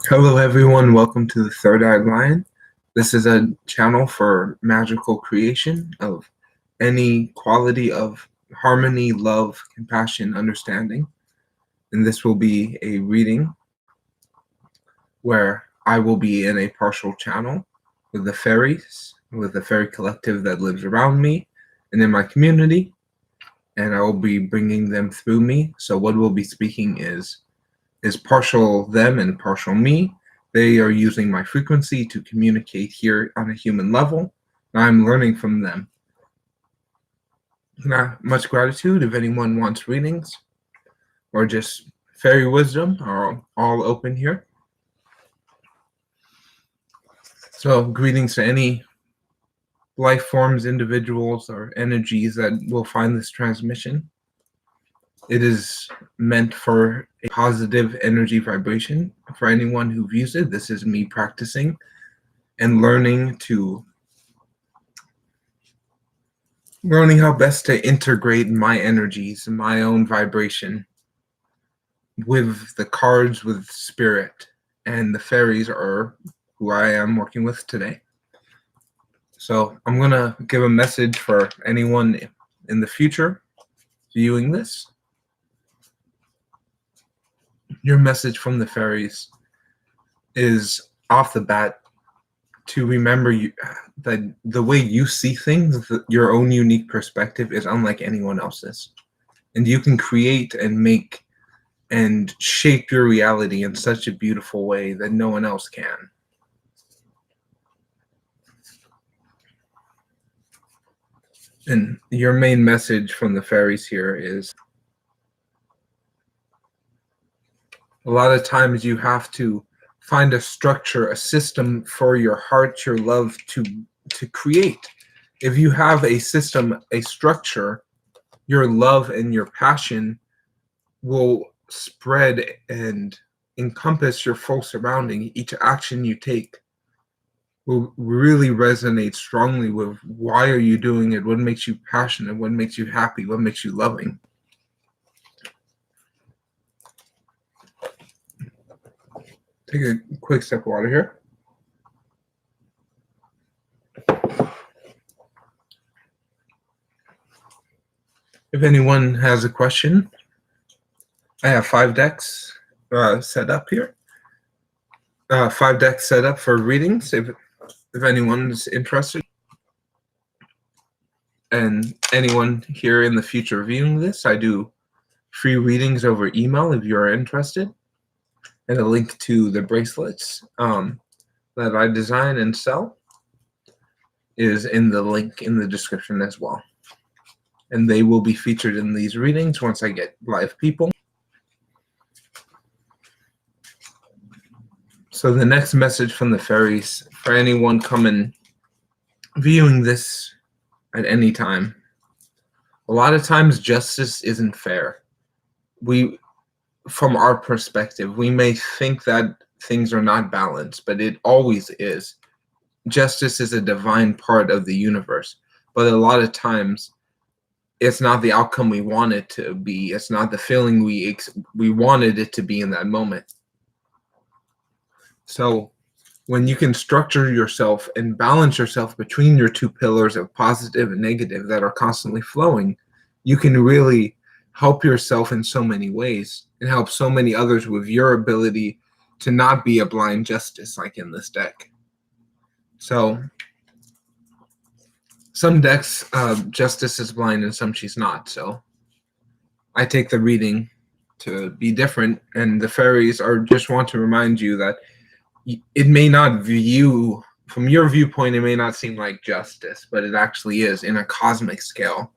Hello everyone, welcome to the Third Eyed Lion. This is a channel for magical creation of any quality of harmony, love, compassion, understanding. And this will be a reading where I will be in a partial channel with the fairies, with the fairy collective that lives around me and in my community. And I will be bringing them through me. So what we'll be speaking is partial them and partial me. They are using my frequency to communicate here on a human level. I'm learning from them. Not much gratitude. If anyone wants readings or just fairy wisdom, are all open here. So greetings to any life forms, individuals, or energies that will find this transmission. It is meant for a positive energy vibration for anyone who views it. This is me practicing and learning how best to integrate my energies, my own vibration with the cards, with spirit, and the fairies are who I am working with today. So I'm gonna give a message for anyone in the future viewing this. Your message from the fairies is off the bat to remember that the way you see things, your own unique perspective, is unlike anyone else's. And you can create and make and shape your reality in such a beautiful way that no one else can. And your main message from the fairies here is a lot of times you have to find a structure, a system for your heart, your love to create. If you have a system, a structure, your love and your passion will spread and encompass your full surrounding. Each action you take will really resonate strongly with why are you doing it, what makes you passionate, what makes you happy, what makes you loving. Take a quick sip of water here. If anyone has a question, I have 5 decks set up here. 5 decks set up for readings if anyone's interested. And anyone here in the future viewing this, I do free readings over email if you're interested. And a link to the bracelets that I design and sell is in the link in the description as well. And they will be featured in these readings once I get live people. So the next message from the fairies for anyone coming viewing this at any time. A lot of times justice isn't fair. From our perspective, we may think that things are not balanced, but it always is. Justice is a divine part of the universe, but a lot of times it's not the outcome we want it to be. It's not the feeling we wanted it to be in that moment. So when you can structure yourself and balance yourself between your 2 pillars of positive and negative that are constantly flowing, you can really help yourself in so many ways and help so many others with your ability to not be a blind justice like in this deck. So some decks, justice is blind and some she's not. So I take the reading to be different, and the fairies just want to remind you that it may not from your viewpoint, it may not seem like justice, but it actually is in a cosmic scale.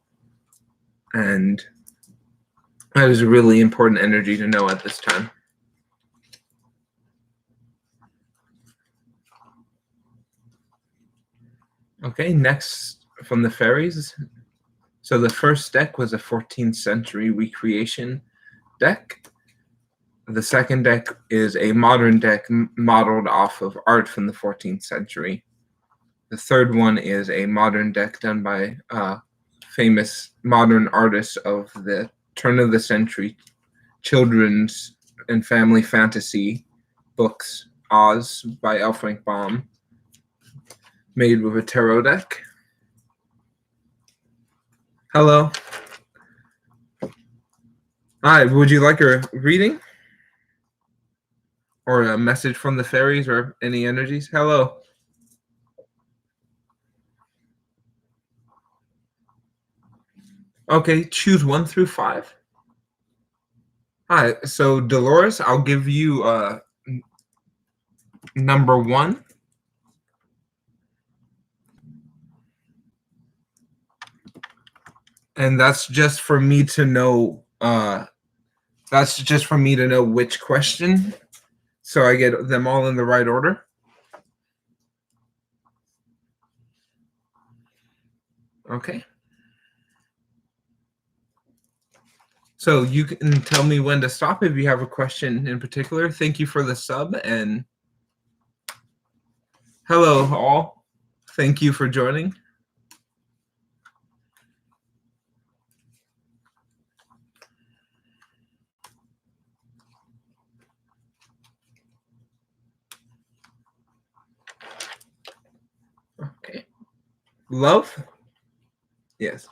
And that is a really important energy to know at this time. Okay, next from the fairies. So the first deck was a 14th century recreation deck. The second deck is a modern deck modeled off of art from the 14th century. The third one is a modern deck done by famous modern artist of the turn of the century children's and family fantasy books, Oz by L. Frank Baum, made with a tarot deck. Hello. Hi, would you like a reading? Or a message from the fairies or any energies? Hello. Okay, choose 1 through 5. Hi, so Dolores, I'll give you number 1. And that's just for me to know which question, so I get them all in the right order. Okay. So you can tell me when to stop if you have a question in particular. Thank you for the sub, and hello all. Thank you for joining. Okay. Love? Yes.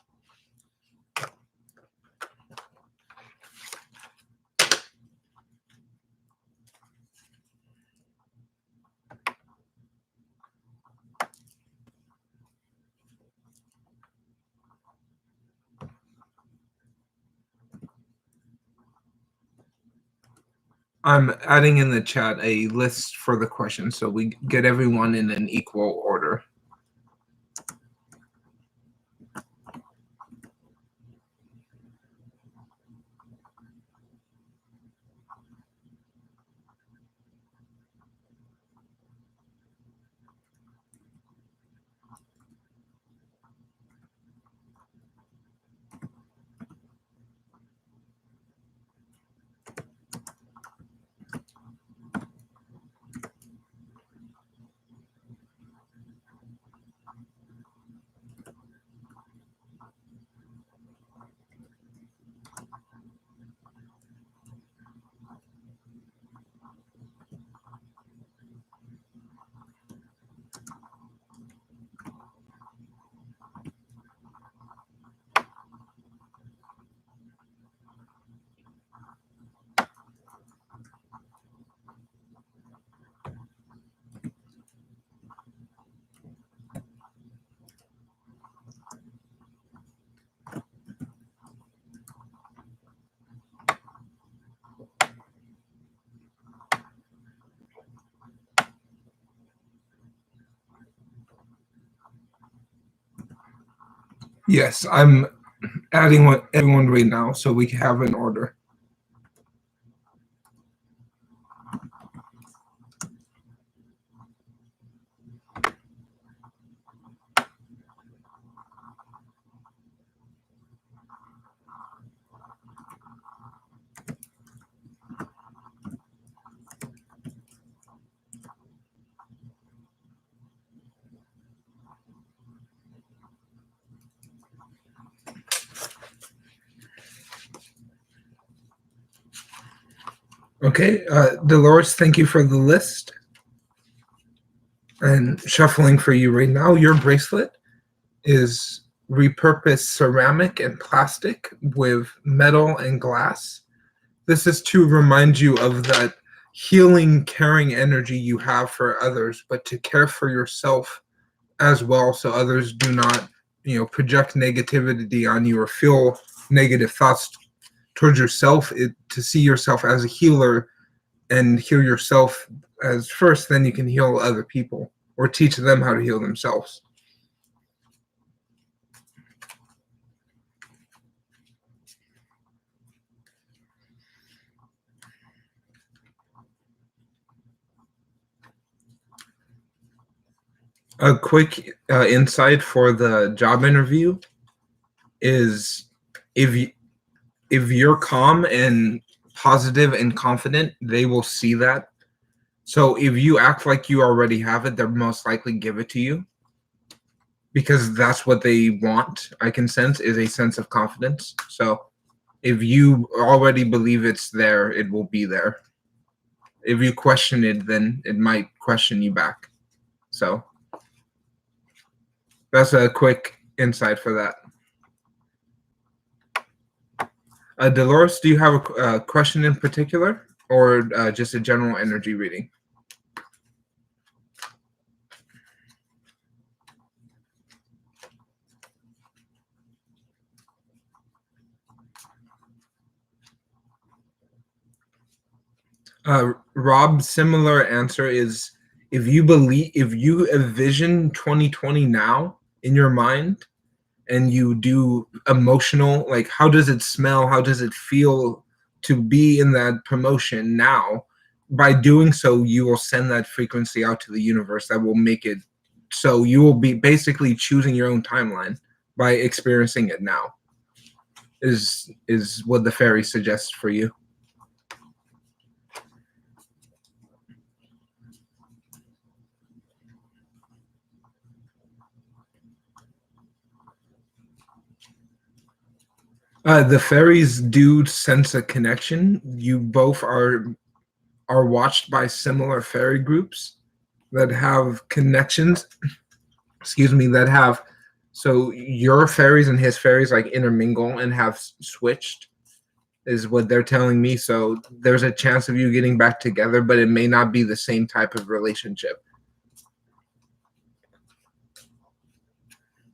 I'm adding in the chat a list for the questions so we get everyone in an equal order. Yes, I'm adding everyone right now so we can have an order. Okay, Dolores, thank you for the list. And shuffling for you right now, your bracelet is repurposed ceramic and plastic with metal and glass. This is to remind you of that healing, caring energy you have for others, but to care for yourself as well, so others do not, project negativity on you or feel negative thoughts towards yourself. To see yourself as a healer and heal yourself as first, then you can heal other people or teach them how to heal themselves. A quick insight for the job interview is if you're calm and positive and confident, they will see that. So if you act like you already have it, they'll most likely give it to you. because that's what they want. I can sense is a sense of confidence. So if you already believe it's there, it will be there. If you question it, then it might question you back. So that's a quick insight for that. Dolores, do you have a question in particular, or just a general energy reading? Rob, similar answer is, if you envision 2020 now in your mind, and you do emotional, like how does it smell, how does it feel to be in that promotion now, by doing so you will send that frequency out to the universe that will make it so you will be basically choosing your own timeline by experiencing it now, is what the fairy suggests for you. The fairies do sense a connection. You both are watched by similar fairy groups that have connections. Excuse me, that have, so your fairies and his fairies like intermingle and have switched, is what they're telling me. So there's a chance of you getting back together, but it may not be the same type of relationship.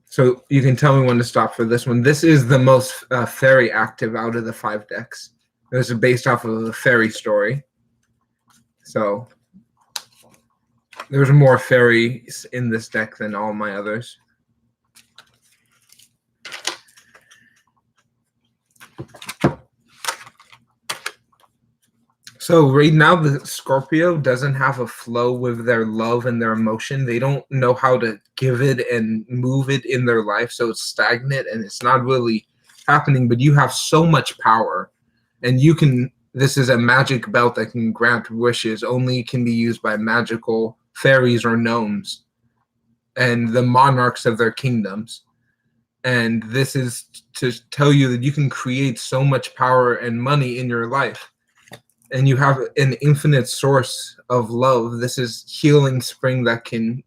So you can tell me when to stop for this one. This is the most fairy active out of the 5 decks. This is based off of a fairy story. So there's more fairies in this deck than all my others. So right now, the Scorpio doesn't have a flow with their love and their emotion. They don't know how to give it and move it in their life. So it's stagnant and it's not really happening, but you have so much power, and you can, this is a magic belt that can grant wishes, only can be used by magical fairies or gnomes and the monarchs of their kingdoms. And this is to tell you that you can create so much power and money in your life, and you have an infinite source of love. This is healing spring that can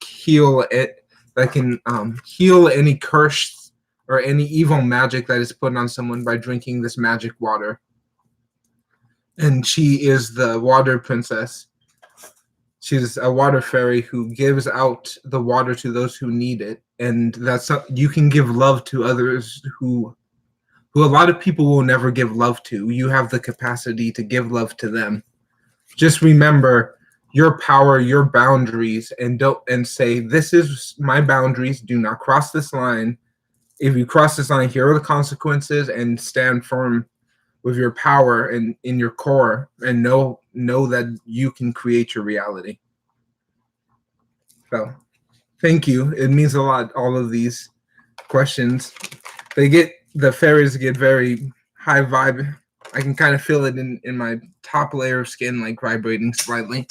heal it, that can heal any curse or any evil magic that is put on someone by drinking this magic water. And she is the water princess. She's a water fairy who gives out the water to those who need it, and that's you can give love to others who a lot of people will never give love to. You have the capacity to give love to them. Just remember your power, your boundaries, and say, this is my boundaries. Do not cross this line. If you cross this line, here are the consequences, and stand firm with your power and in your core, and know that you can create your reality. So thank you. It means a lot, all of these questions. The fairies get very high vibe. I can kind of feel it in my top layer of skin, like vibrating slightly.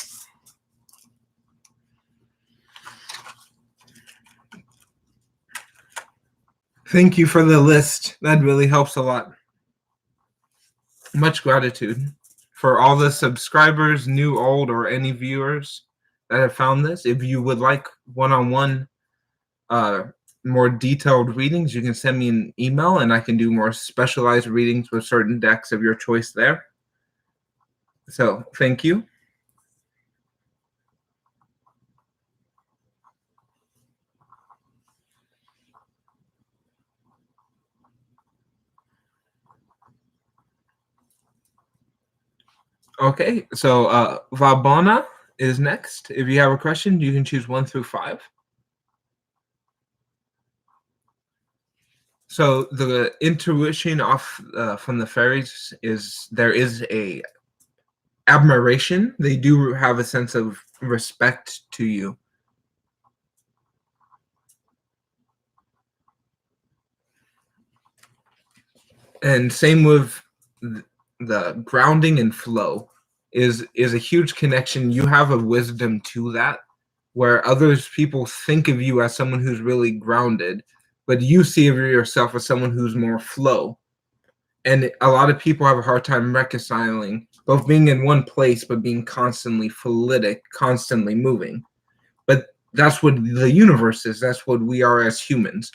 Thank you for the list. That really helps a lot. Much gratitude for all the subscribers, new, old, or any viewers that have found this. If you would like one-on-one more detailed readings, you can send me an email and I can do more specialized readings with certain decks of your choice there. So thank you. Okay, so Vabana is next. If you have a question, you can choose 1 through 5. So the intuition off from the fairies is there is a admiration. They do have a sense of respect to you. And same with the grounding and flow is a huge connection. You have a wisdom to that, where others people think of you as someone who's really grounded, but you see of yourself as someone who's more flow. And a lot of people have a hard time reconciling both being in one place but being constantly fluidic, constantly moving. But that's what the universe is. That's what we are as humans.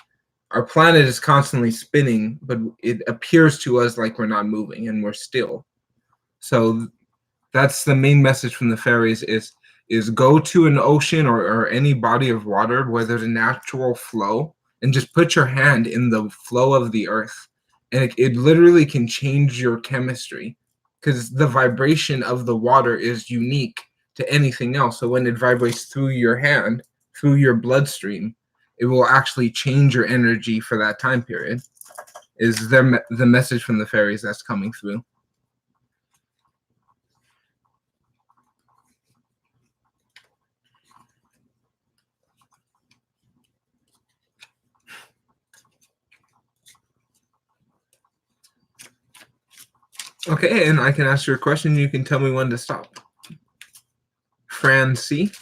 Our planet is constantly spinning, but it appears to us like we're not moving and we're still. So that's the main message from the fairies is go to an ocean or any body of water where there's a natural flow and just put your hand in the flow of the earth. And it literally can change your chemistry because the vibration of the water is unique to anything else. So when it vibrates through your hand, through your bloodstream, it will actually change your energy for that time period. Is the message from the fairies that's coming through. Okay, and I can ask you a question. You can tell me when to stop. Fran C.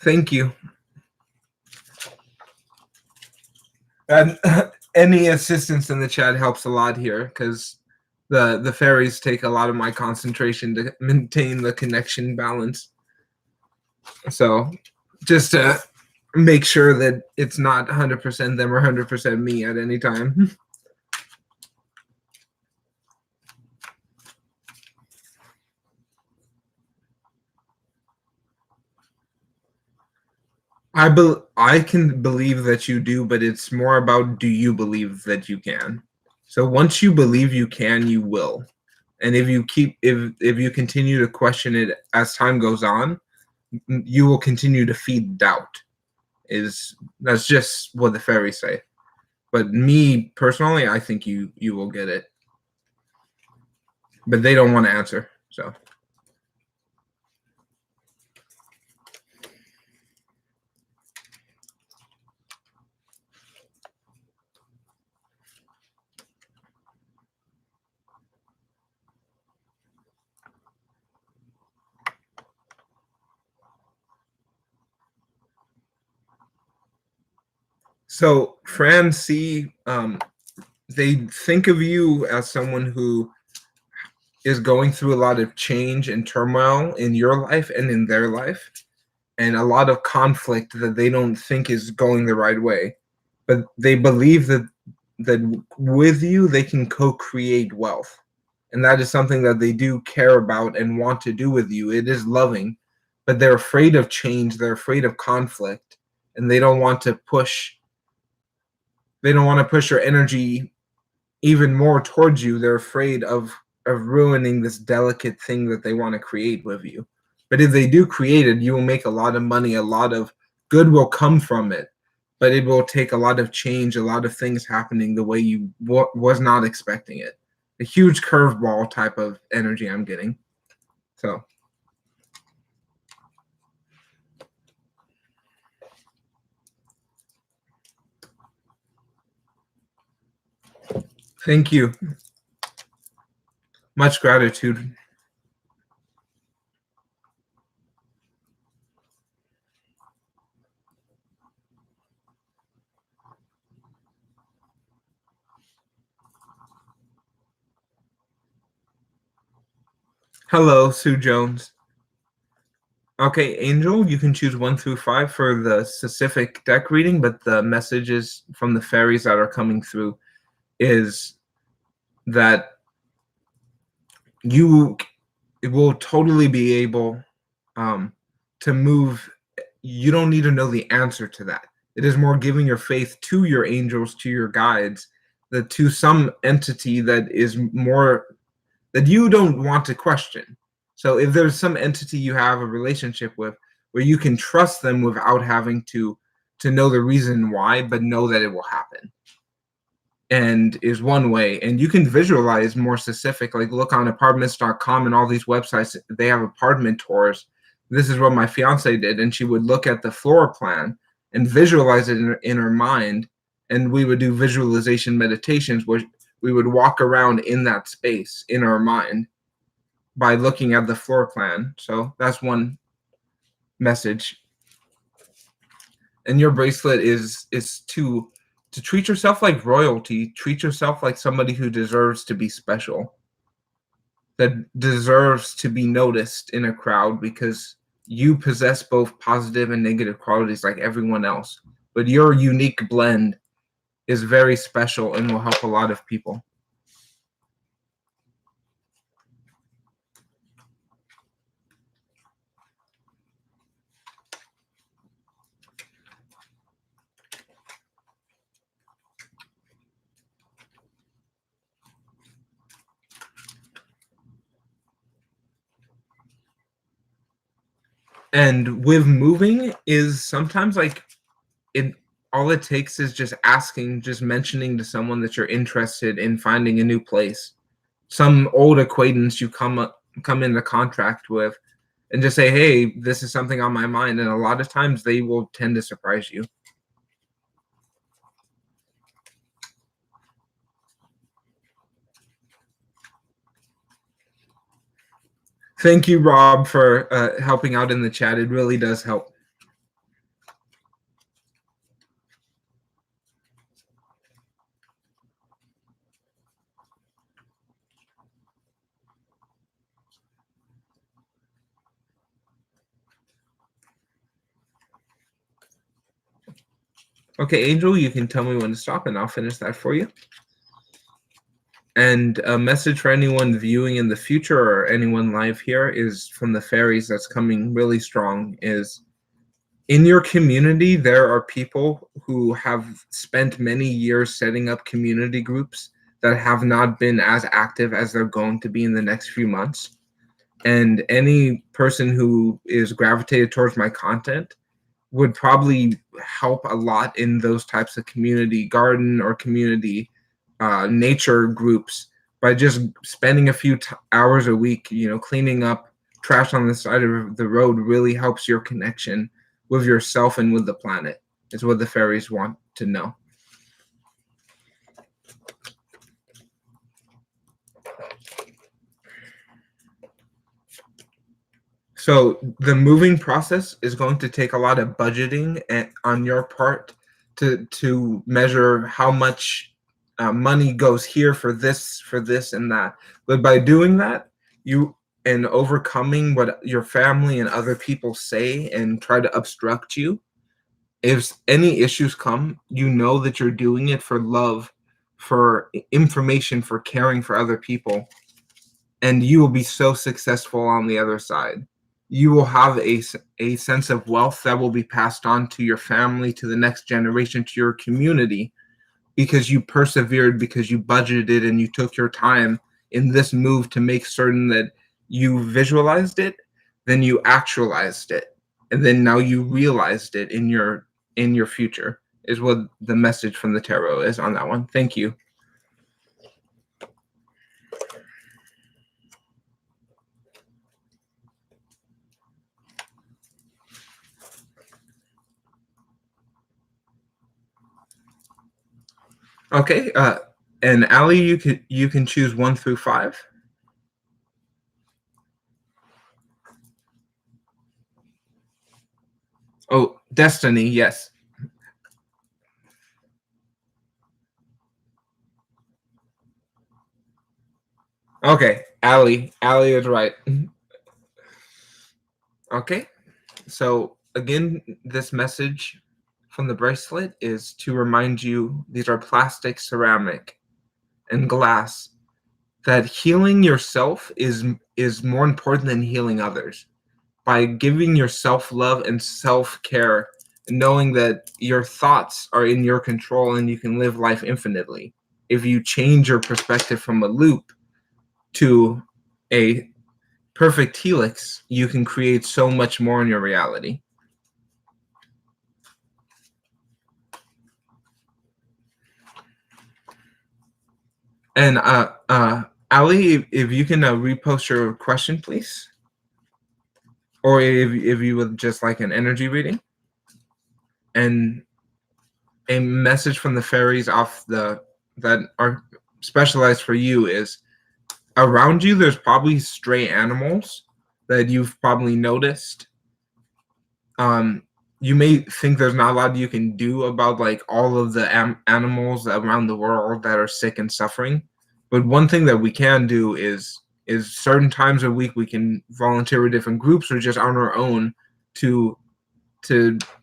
Thank you. And any assistance in the chat helps a lot here because the fairies take a lot of my concentration to maintain the connection balance. So just to make sure that it's not 100% them or 100% me at any time. I can believe that you do, but it's more about do you believe that you can. So once you believe you can, you will. And if you continue to question it as time goes on, you will continue to feed doubt. That's just what the fairies say. But me personally, I think you will get it. But they don't want to answer, so. So Fran C, they think of you as someone who is going through a lot of change and turmoil in your life and in their life, and a lot of conflict that they don't think is going the right way. But they believe that with you they can co-create wealth. And that is something that they do care about and want to do with you. It is loving, but they're afraid of change, they're afraid of conflict, and they don't want to push your energy even more towards you. They're afraid of ruining this delicate thing that they want to create with you. But if they do create it, you will make a lot of money, a lot of good will come from it, but it will take a lot of change, a lot of things happening the way you was not expecting it. A huge curveball type of energy I'm getting. So thank you. Much gratitude. Hello, Sue Jones. Okay, Angel, you can choose 1 through 5 for the specific deck reading, but the messages from the fairies that are coming through is that you will totally be able to move. You don't need to know the answer to that. It is more giving your faith to your angels, to your guides, that to some entity that is more that you don't want to question. So if there's some entity you have a relationship with where you can trust them without having to know the reason why, but know that it will happen, and is one way. And you can visualize more specific, like look on apartments.com and all these websites, they have apartment tours. This is what my fiance did, and she would look at the floor plan and visualize it in her mind, and we would do visualization meditations where We would walk around in that space in our mind by looking at the floor plan. So that's one message. And your bracelet is to treat yourself like royalty, treat yourself like somebody who deserves to be special, that deserves to be noticed in a crowd, because you possess both positive and negative qualities like everyone else. But your unique blend is very special and will help a lot of people. And with moving is sometimes like it all it takes is just asking, just mentioning to someone that you're interested in finding a new place. Some old acquaintance you come into contact with, and just say, hey, this is something on my mind. And a lot of times they will tend to surprise you. Thank you, Rob, for helping out in the chat. It really does help. Okay, Angel, you can tell me when to stop and I'll finish that for you. And a message for anyone viewing in the future or anyone live here is from the fairies that's coming really strong is, in your community, there are people who have spent many years setting up community groups that have not been as active as they're going to be in the next few months. And any person who is gravitated towards my content would probably help a lot in those types of community garden or community nature groups by just spending a few hours a week, cleaning up trash on the side of the road really helps your connection with yourself and with the planet, is what the fairies want to know. So the moving process is going to take a lot of budgeting on your part to measure how much money goes here for this, and that. But by doing that, and overcoming what your family and other people say and try to obstruct you, if any issues come, you know that you're doing it for love, for information, for caring for other people, and you will be so successful on the other side. You will have a sense of wealth that will be passed on to your family, to the next generation, to your community, because you persevered, because you budgeted and you took your time in this move to make certain that you visualized it, then you actualized it, and then now you realized it in your future, is what the message from the tarot is on that one. Thank you. Okay, and Allie, you can choose 1 through 5. Oh, Destiny, yes. Okay, Allie is right. Okay, so again, this message from the bracelet is to remind you these are plastic, ceramic, and glass, that healing yourself is more important than healing others. By giving yourself love and self-care, knowing that your thoughts are in your control and you can live life infinitely. If you change your perspective from a loop to a perfect helix, you can create so much more in your reality. And Ali, if you can repost your question, please, or if you would just like an energy reading and a message from the fairies off that are specialized for you is around you. There's probably stray animals that you've probably noticed. You may think there's not a lot you can do about like all of the animals around the world that are sick and suffering, but one thing that we can do is certain times a week we can volunteer with different groups or just on our own to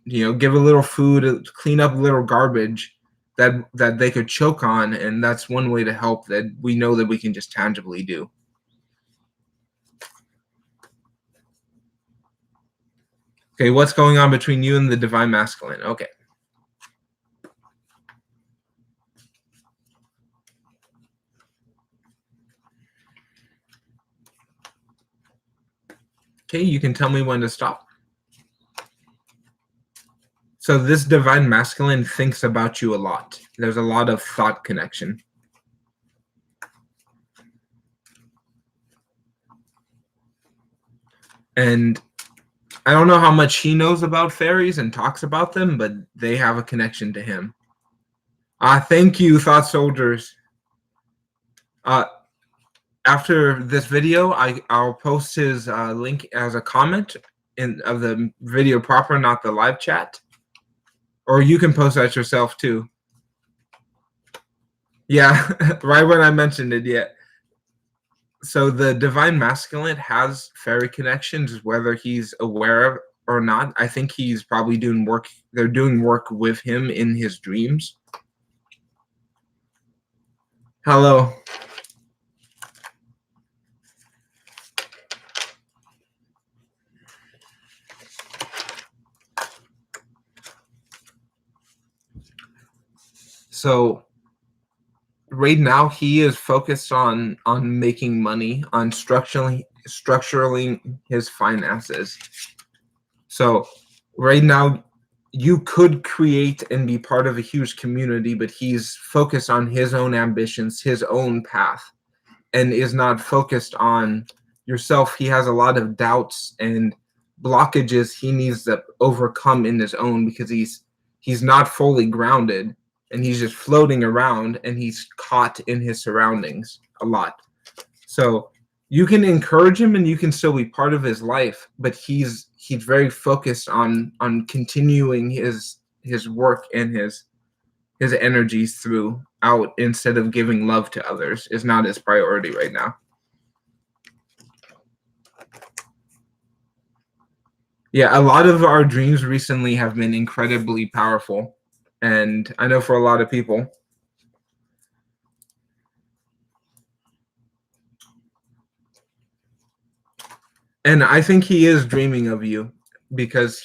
give a little food, clean up a little garbage that they could choke on, and that's one way to help that we know that we can just tangibly do. Okay, what's going on between you and the divine masculine? Okay. Okay, you can tell me when to stop. So this divine masculine thinks about you a lot. There's a lot of thought connection. And I don't know how much he knows about fairies and talks about them, but they have a connection to him. Thank you, Thought Soldiers. After this video, I'll post his link as a comment of the video proper, not the live chat. Or you can post that yourself too. Yeah, right when I mentioned it, yeah. So the divine masculine has fairy connections, whether he's aware of or not. I think he's probably doing work. They're doing work with him in his dreams. Hello. So right now he is focused on making money, on structuring his finances. So right now you could create and be part of a huge community, but he's focused on his own ambitions, his own path, and is not focused on yourself. He has a lot of doubts and blockages he needs to overcome in his own, because he's not fully grounded, and he's just floating around, and he's caught in his surroundings a lot. So you can encourage him and you can still be part of his life, but he's very focused on continuing his work and his energies throughout, instead of giving love to others is not his priority right now. Yeah, a lot of our dreams recently have been incredibly powerful, and I know for a lot of people. And I think he is dreaming of you, because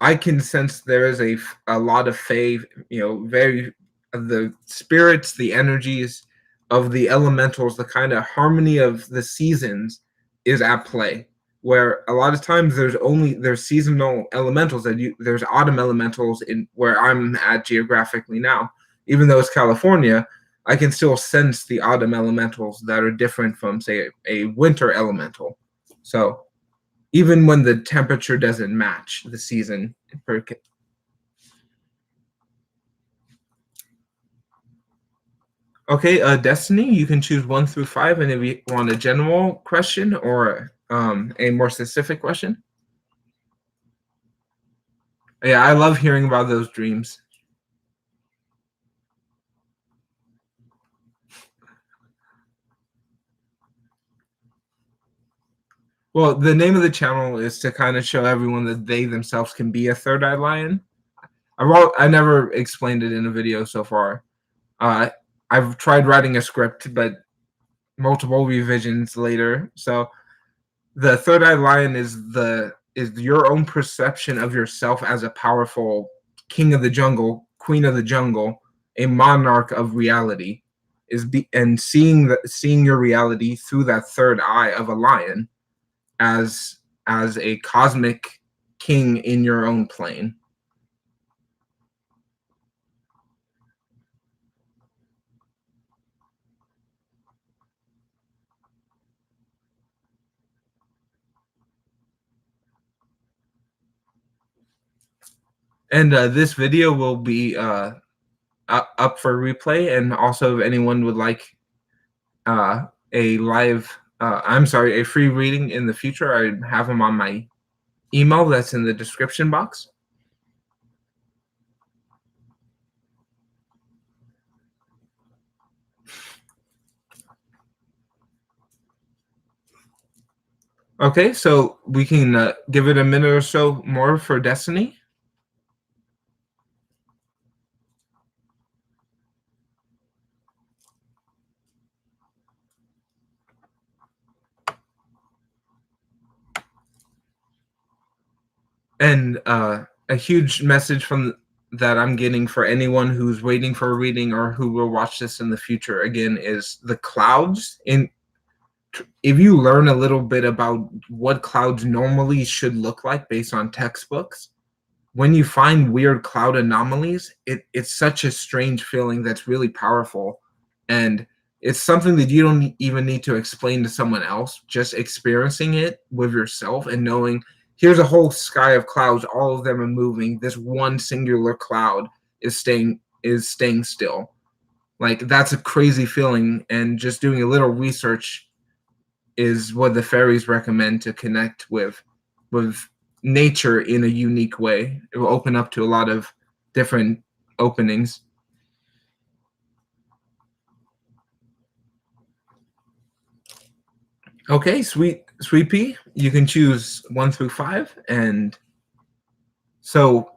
I can sense there is a lot of faith, very the spirits, the energies of the elementals, the kind of harmony of the seasons is at play. Where a lot of times there's seasonal elementals there's autumn elementals in where I'm at geographically now. Even though it's California, I can still sense the autumn elementals that are different from, say, a winter elemental. So even when the temperature doesn't match the season. Okay, Destiny, you can choose 1 through 5, and if you want a general question or a more specific question. Yeah, I love hearing about those dreams. Well, the name of the channel is to kind of show everyone that they themselves can be a third eye lion. I never explained it in a video so far. I've tried writing a script, but multiple revisions later. So the third eye lion is your own perception of yourself as a powerful king of the jungle, queen of the jungle, a monarch of reality, and seeing your reality through that third eye of a lion as a cosmic king in your own plane. And this video will be up for replay. And also, if anyone would like a live, a free reading in the future, I have them on my email that's in the description box. Okay, so we can give it a minute or so more for Destiny. And a huge message from that I'm getting for anyone who's waiting for a reading or who will watch this in the future again is the clouds. If you learn a little bit about what clouds normally should look like based on textbooks, when you find weird cloud anomalies, it's such a strange feeling that's really powerful. And it's something that you don't even need to explain to someone else. Just experiencing it with yourself and knowing here's a whole sky of clouds, all of them are moving. This one singular cloud is staying still. Like, that's a crazy feeling. And just doing a little research is what the fairies recommend to connect with nature in a unique way. It will open up to a lot of different openings. Okay, Sweet Pea, you can choose 1 through 5. And so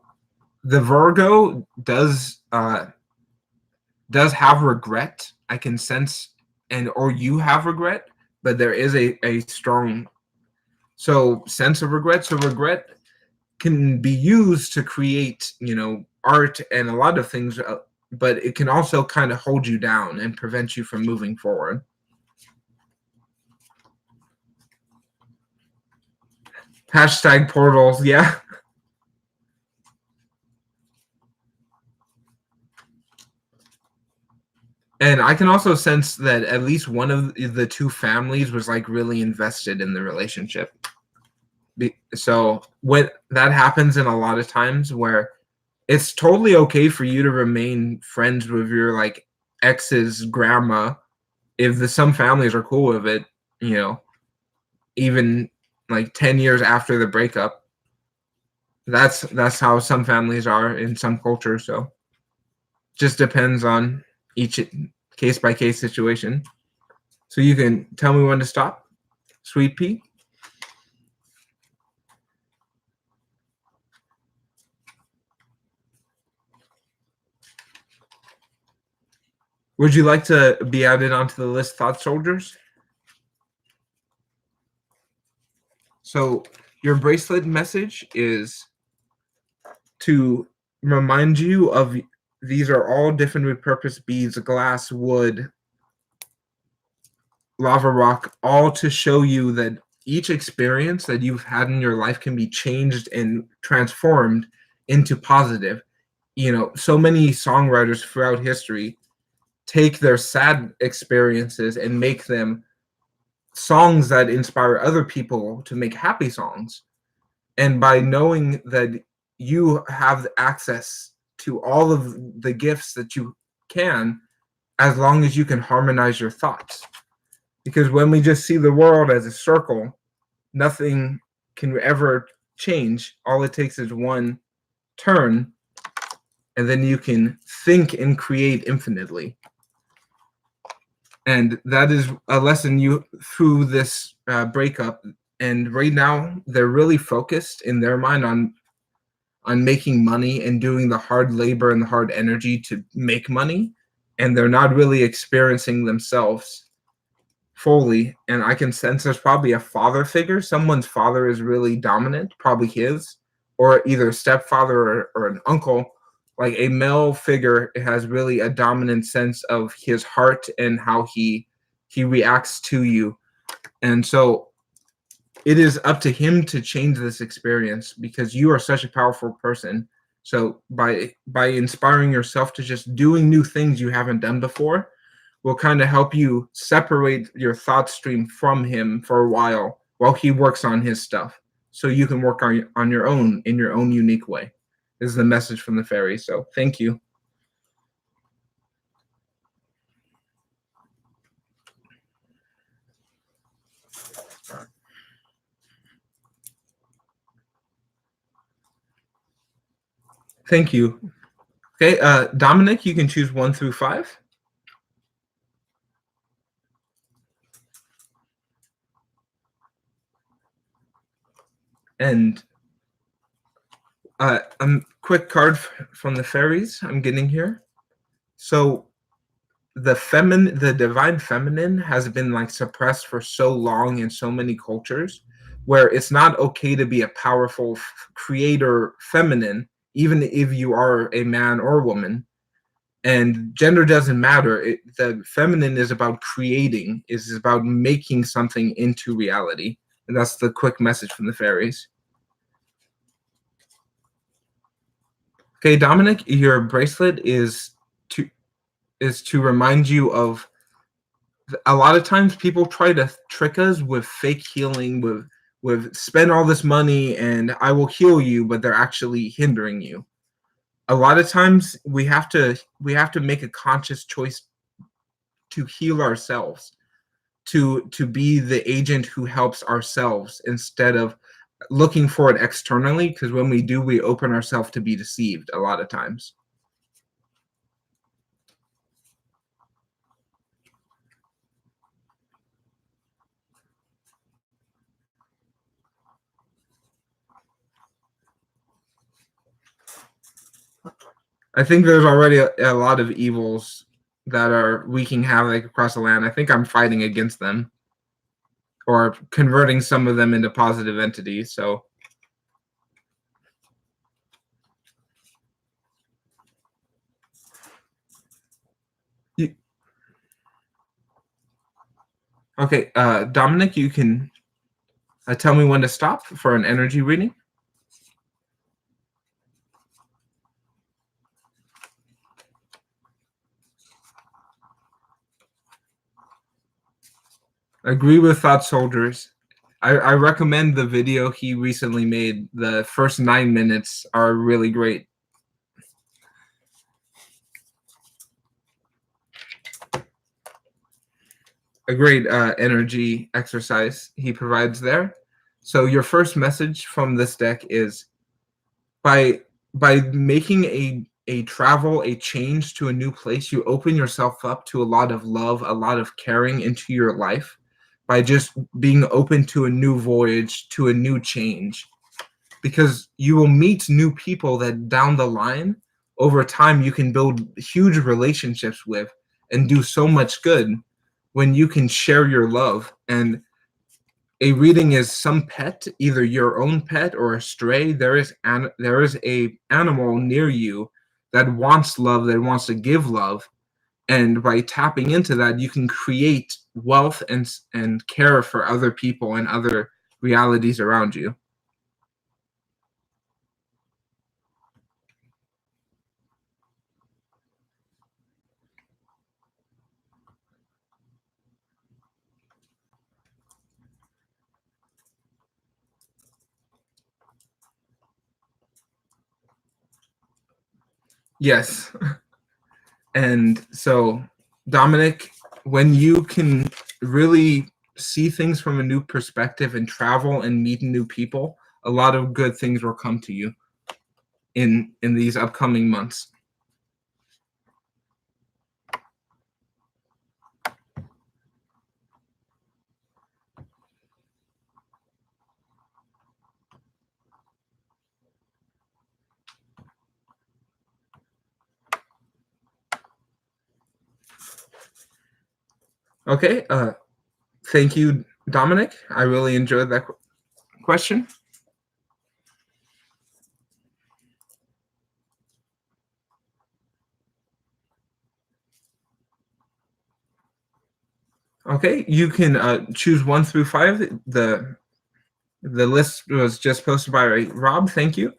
the Virgo does have regret. I can sense, or you have regret, but there is a strong sense of regret. So regret can be used to create, art and a lot of things, but it can also kind of hold you down and prevent you from moving forward. Hashtag portals, yeah. And I can also sense that at least one of the two families was like really invested in the relationship. So when that happens in a lot of times where it's totally okay for you to remain friends with your like ex's grandma if some families are cool with it, even like 10 years after the breakup. That's how some families are in some cultures. So just depends on each case by case situation. So you can tell me when to stop, Sweet Pea. Would you like to be added onto the list, Thought Soldiers? So your bracelet message is to remind you of these are all different repurposed beads, glass, wood, lava rock, all to show you that each experience that you've had in your life can be changed and transformed into positive. So many songwriters throughout history take their sad experiences and make them songs that inspire other people to make happy songs. And by knowing that you have access to all of the gifts that you can, as long as you can harmonize your thoughts. Because when we just see the world as a circle, nothing can ever change. All it takes is one turn, and then you can think and create infinitely. And that is a lesson you through this breakup. And right now, they're really focused in their mind on making money and doing the hard labor and the hard energy to make money. And they're not really experiencing themselves fully. And I can sense there's probably a father figure. Someone's father is really dominant, probably his, or either a stepfather or an uncle. Like a male figure has really a dominant sense of his heart and how he reacts to you. And so it is up to him to change this experience because you are such a powerful person. So by inspiring yourself to just doing new things you haven't done before will kind of help you separate your thought stream from him for a while he works on his stuff. So you can work on your own in your own unique way. Is the message from the fairy. So thank you. Thank you. Okay, Dominic, you can choose 1 through 5. And quick card from the fairies I'm getting here. So the divine feminine has been like suppressed for so long in so many cultures, where it's not okay to be a powerful creator feminine, even if you are a man or woman. And gender doesn't matter. The feminine is about creating, is about making something into reality. And that's the quick message from the fairies. Okay, Dominic, your bracelet is to remind you of, a lot of times people try to trick us with fake healing, with spend all this money and I will heal you, but they're actually hindering you. A lot of times we have to make a conscious choice to heal ourselves, to be the agent who helps ourselves instead of looking for it externally, because when we do, we open ourselves to be deceived a lot of times. I think there's already a lot of evils that are wreaking havoc across the land. I think I'm fighting against them, or converting some of them into positive entities. So okay, Dominic, you can tell me when to stop for an energy reading. Agree with Thought Soldiers. I recommend the video he recently made. The first 9 minutes are really great. A great energy exercise he provides there. So your first message from this deck is, by making a travel, a change to a new place, you open yourself up to a lot of love, a lot of caring into your life, by just being open to a new voyage, to a new change. Because you will meet new people that down the line, over time, you can build huge relationships with and do so much good when you can share your love. And a reading is some pet, either your own pet or a stray. There is a animal near you that wants love, that wants to give love, and by tapping into that, you can create wealth and care for other people and other realities around you. Yes. And so, Dominic, when you can really see things from a new perspective and travel and meet new people, a lot of good things will come to you in these upcoming months. Okay, thank you, Dominic. I really enjoyed that question. Okay, you can choose 1 through 5. The list was just posted by Rob. Thank you.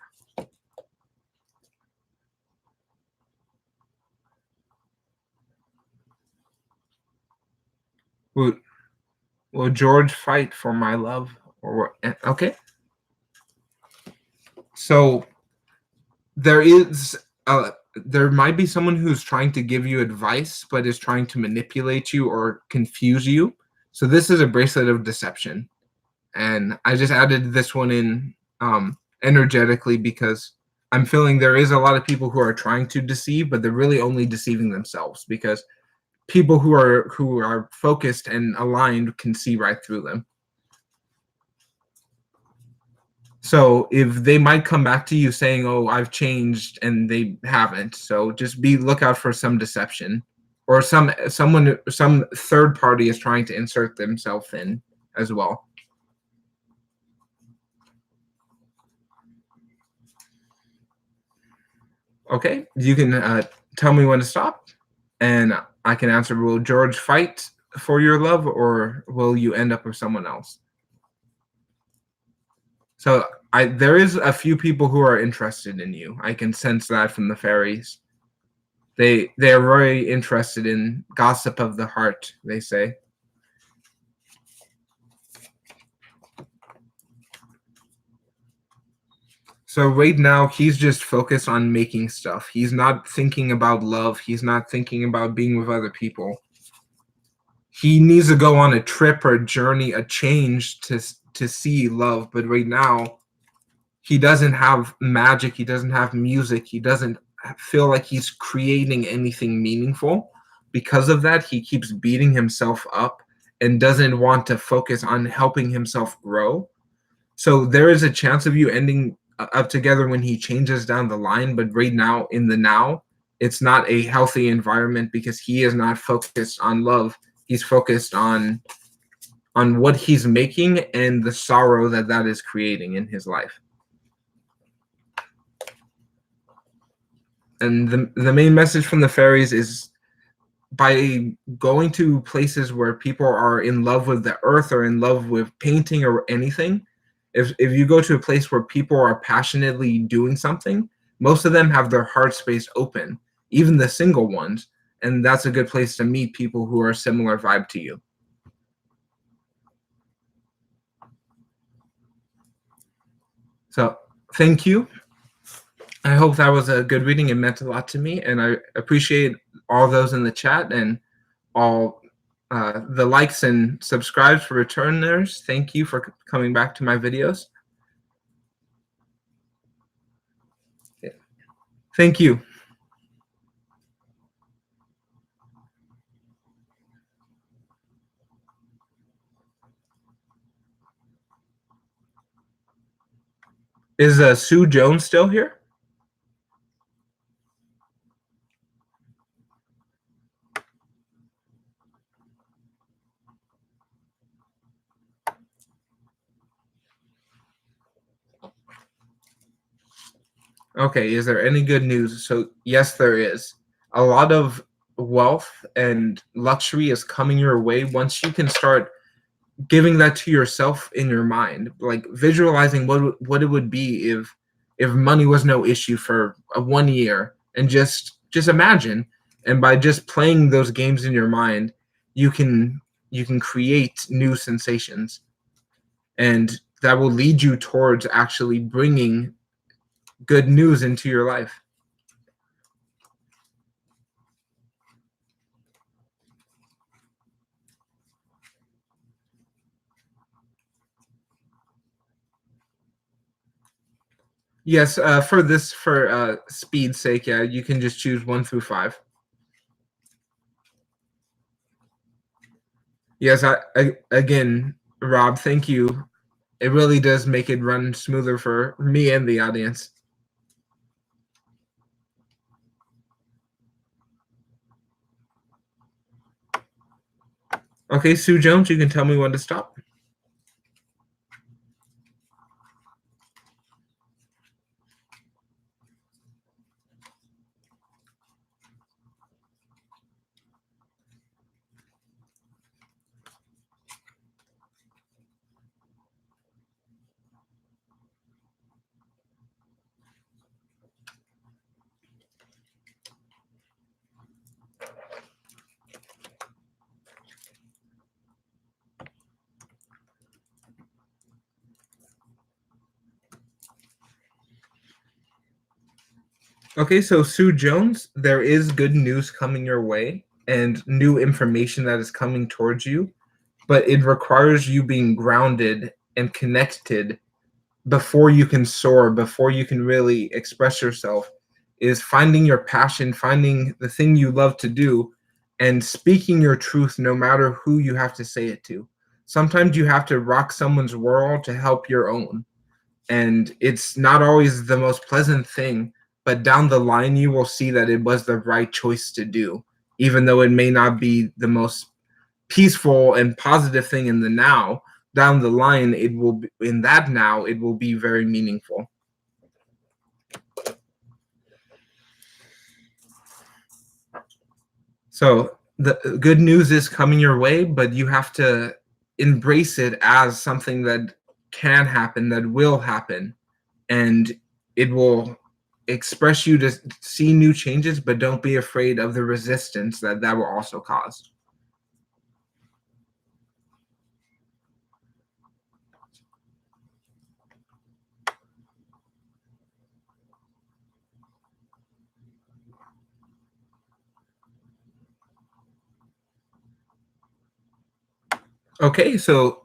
Will George fight for my love? Or okay. So there might be someone who's trying to give you advice, but is trying to manipulate you or confuse you. So this is a bracelet of deception, and I just added this one in energetically because I'm feeling there is a lot of people who are trying to deceive, but they're really only deceiving themselves, because people who are focused and aligned can see right through them. So if they might come back to you saying, "Oh, I've changed," and they haven't, so just be lookout for some deception, or some third party is trying to insert themselves in as well. Okay, you can tell me when to stop, and I can answer. Will George fight for your love, or will you end up with someone else? So there is a few people who are interested in you. I can sense that from the fairies. They are very interested in gossip of the heart, they say. So right now he's just focused on making stuff. He's not thinking about love. He's not thinking about being with other people. He needs to go on a trip or a journey, a change to see love. But right now, he doesn't have magic. He doesn't have music. He doesn't feel like he's creating anything meaningful. Because of that, he keeps beating himself up and doesn't want to focus on helping himself grow. So there is a chance of you ending up together when he changes down the line. But right now, in the now, it's not a healthy environment, because he is not focused on love. He's focused on what he's making and the sorrow that that is creating in his life. And the main message from the fairies is, by going to places where people are in love with the earth or in love with painting or anything, if you go to a place where people are passionately doing something, most of them have their heart space open, even the single ones, and that's a good place to meet people who are a similar vibe to you. So thank you. I hope that was a good reading. It meant a lot to me, and I appreciate all those in the chat and all the likes and subscribes for returners. Thank you for coming back to my videos. Thank you. Is Sue Jones still here? Okay, is there any good news? So yes, there is. A lot of wealth and luxury is coming your way once you can start giving that to yourself in your mind, like visualizing what it would be if money was no issue for 1 year, and just imagine. And by just playing those games in your mind, you can create new sensations, and that will lead you towards actually bringing good news into your life. Yes, for speed's sake, yeah, you can just choose 1 through 5. Yes, again, Rob, thank you. It really does make it run smoother for me and the audience. Okay, Sue Jones, you can tell me when to stop. Okay, so Sue Jones, there is good news coming your way and new information that is coming towards you, but it requires you being grounded and connected before you can soar, before you can really express yourself, is finding your passion, finding the thing you love to do, and speaking your truth no matter who you have to say it to. Sometimes you have to rock someone's world to help your own. And it's not always the most pleasant thing, but down the line, you will see that it was the right choice to do, even though it may not be the most peaceful and positive thing in the now. Down the line, it will be, in that now, it will be very meaningful. So the good news is coming your way, but you have to embrace it as something that can happen, that will happen, and it will express you to see new changes, but don't be afraid of the resistance that that will also cause. Okay, so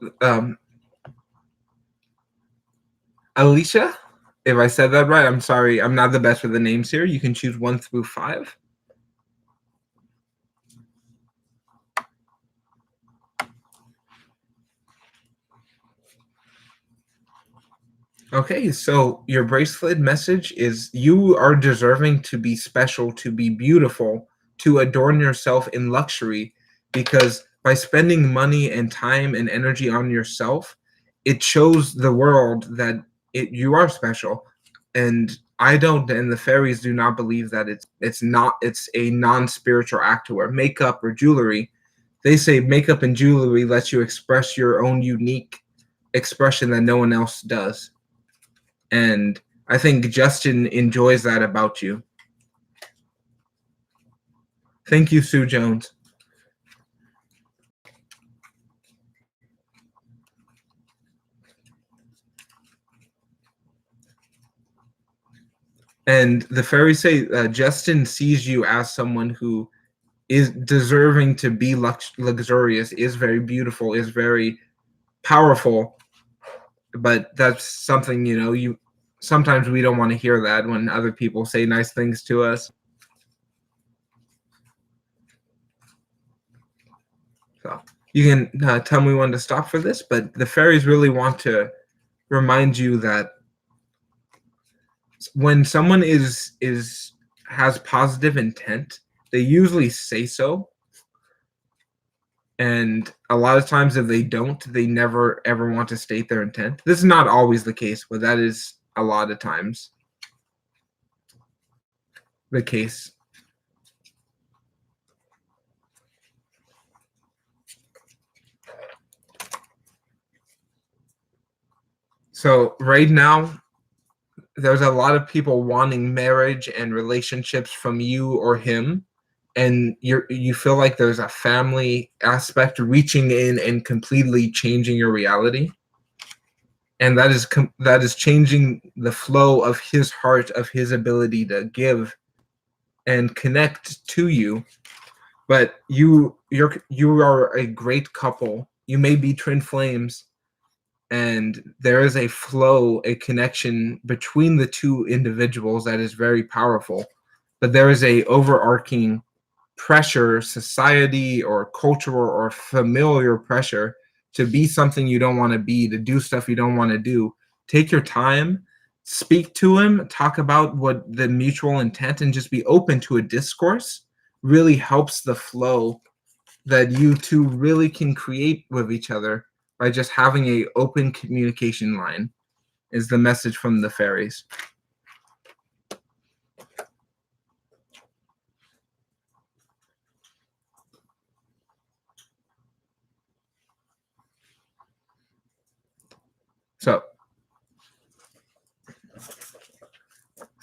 Alicia, if I said that right, I'm sorry. I'm not the best with the names here. You can choose 1 through 5. Okay, so your bracelet message is you are deserving to be special, to be beautiful, to adorn yourself in luxury, because by spending money and time and energy on yourself, it shows the world that you are special. And I don't, and the fairies do not believe that it's a non-spiritual act to wear makeup or jewelry. They say makeup and jewelry lets you express your own unique expression that no one else does. And I think Justin enjoys that about you. Thank you, Sue Jones. And the fairies say Justin sees you as someone who is deserving to be luxurious, is very beautiful, is very powerful. But that's something, you sometimes we don't want to hear that when other people say nice things to us. So you can tell me when to stop for this, but the fairies really want to remind you that when someone is has positive intent, they usually say so. And a lot of times if they don't, they never ever want to state their intent. This is not always the case, but that is a lot of times the case. So right now, there's a lot of people wanting marriage and relationships from you or him, and you feel like there's a family aspect reaching in and completely changing your reality, and that is changing the flow of his heart, of his ability to give and connect to you. But you are a great couple. You may be twin flames, and there is a flow, a connection between the two individuals that is very powerful. But there is a overarching pressure, society or cultural or familiar pressure to be something you don't want to be, to do stuff you don't want to do. Take your time, speak to him, talk about what the mutual intent, and just be open to a discourse really helps the flow that you two really can create with each other by just having a open communication line is the message from the fairies. So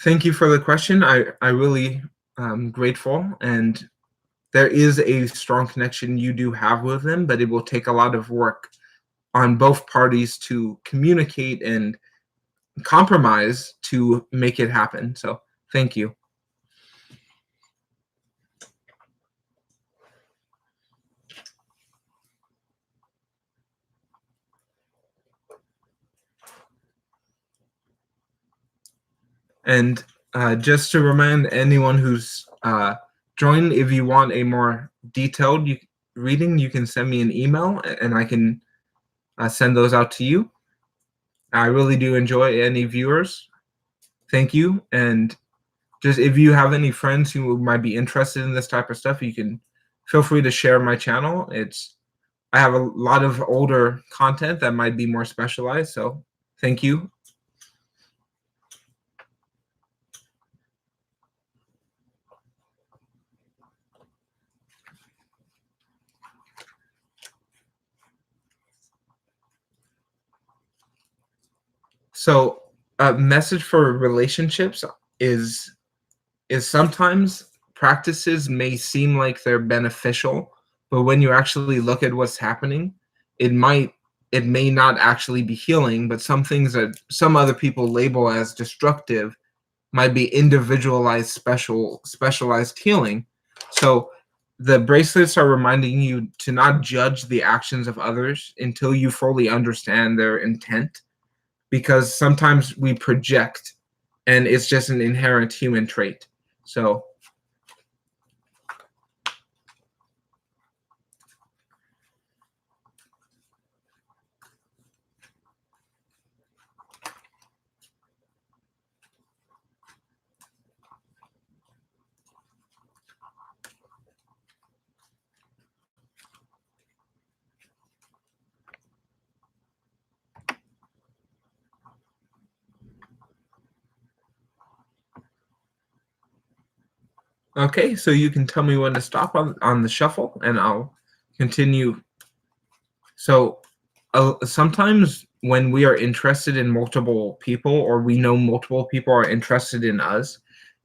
thank you for the question. I really grateful, and there is a strong connection you do have with them, but it will take a lot of work on both parties to communicate and compromise to make it happen. So thank you. And just to remind anyone who's joined, if you want a more detailed reading, you can send me an email and I can send those out to you. I really do enjoy any viewers. Thank you. And just if you have any friends who might be interested in this type of stuff, you can feel free to share my channel. I have a lot of older content that might be more specialized. So thank you. So a message for relationships is sometimes practices may seem like they're beneficial, but when you actually look at what's happening, it may not actually be healing, but some things that some other people label as destructive might be individualized specialized healing. So the bracelets are reminding you to not judge the actions of others until you fully understand their intent, because sometimes we project and it's just an inherent human trait. So okay, so you can tell me when to stop on the shuffle and I'll continue. So sometimes when we are interested in multiple people, or we know multiple people are interested in us,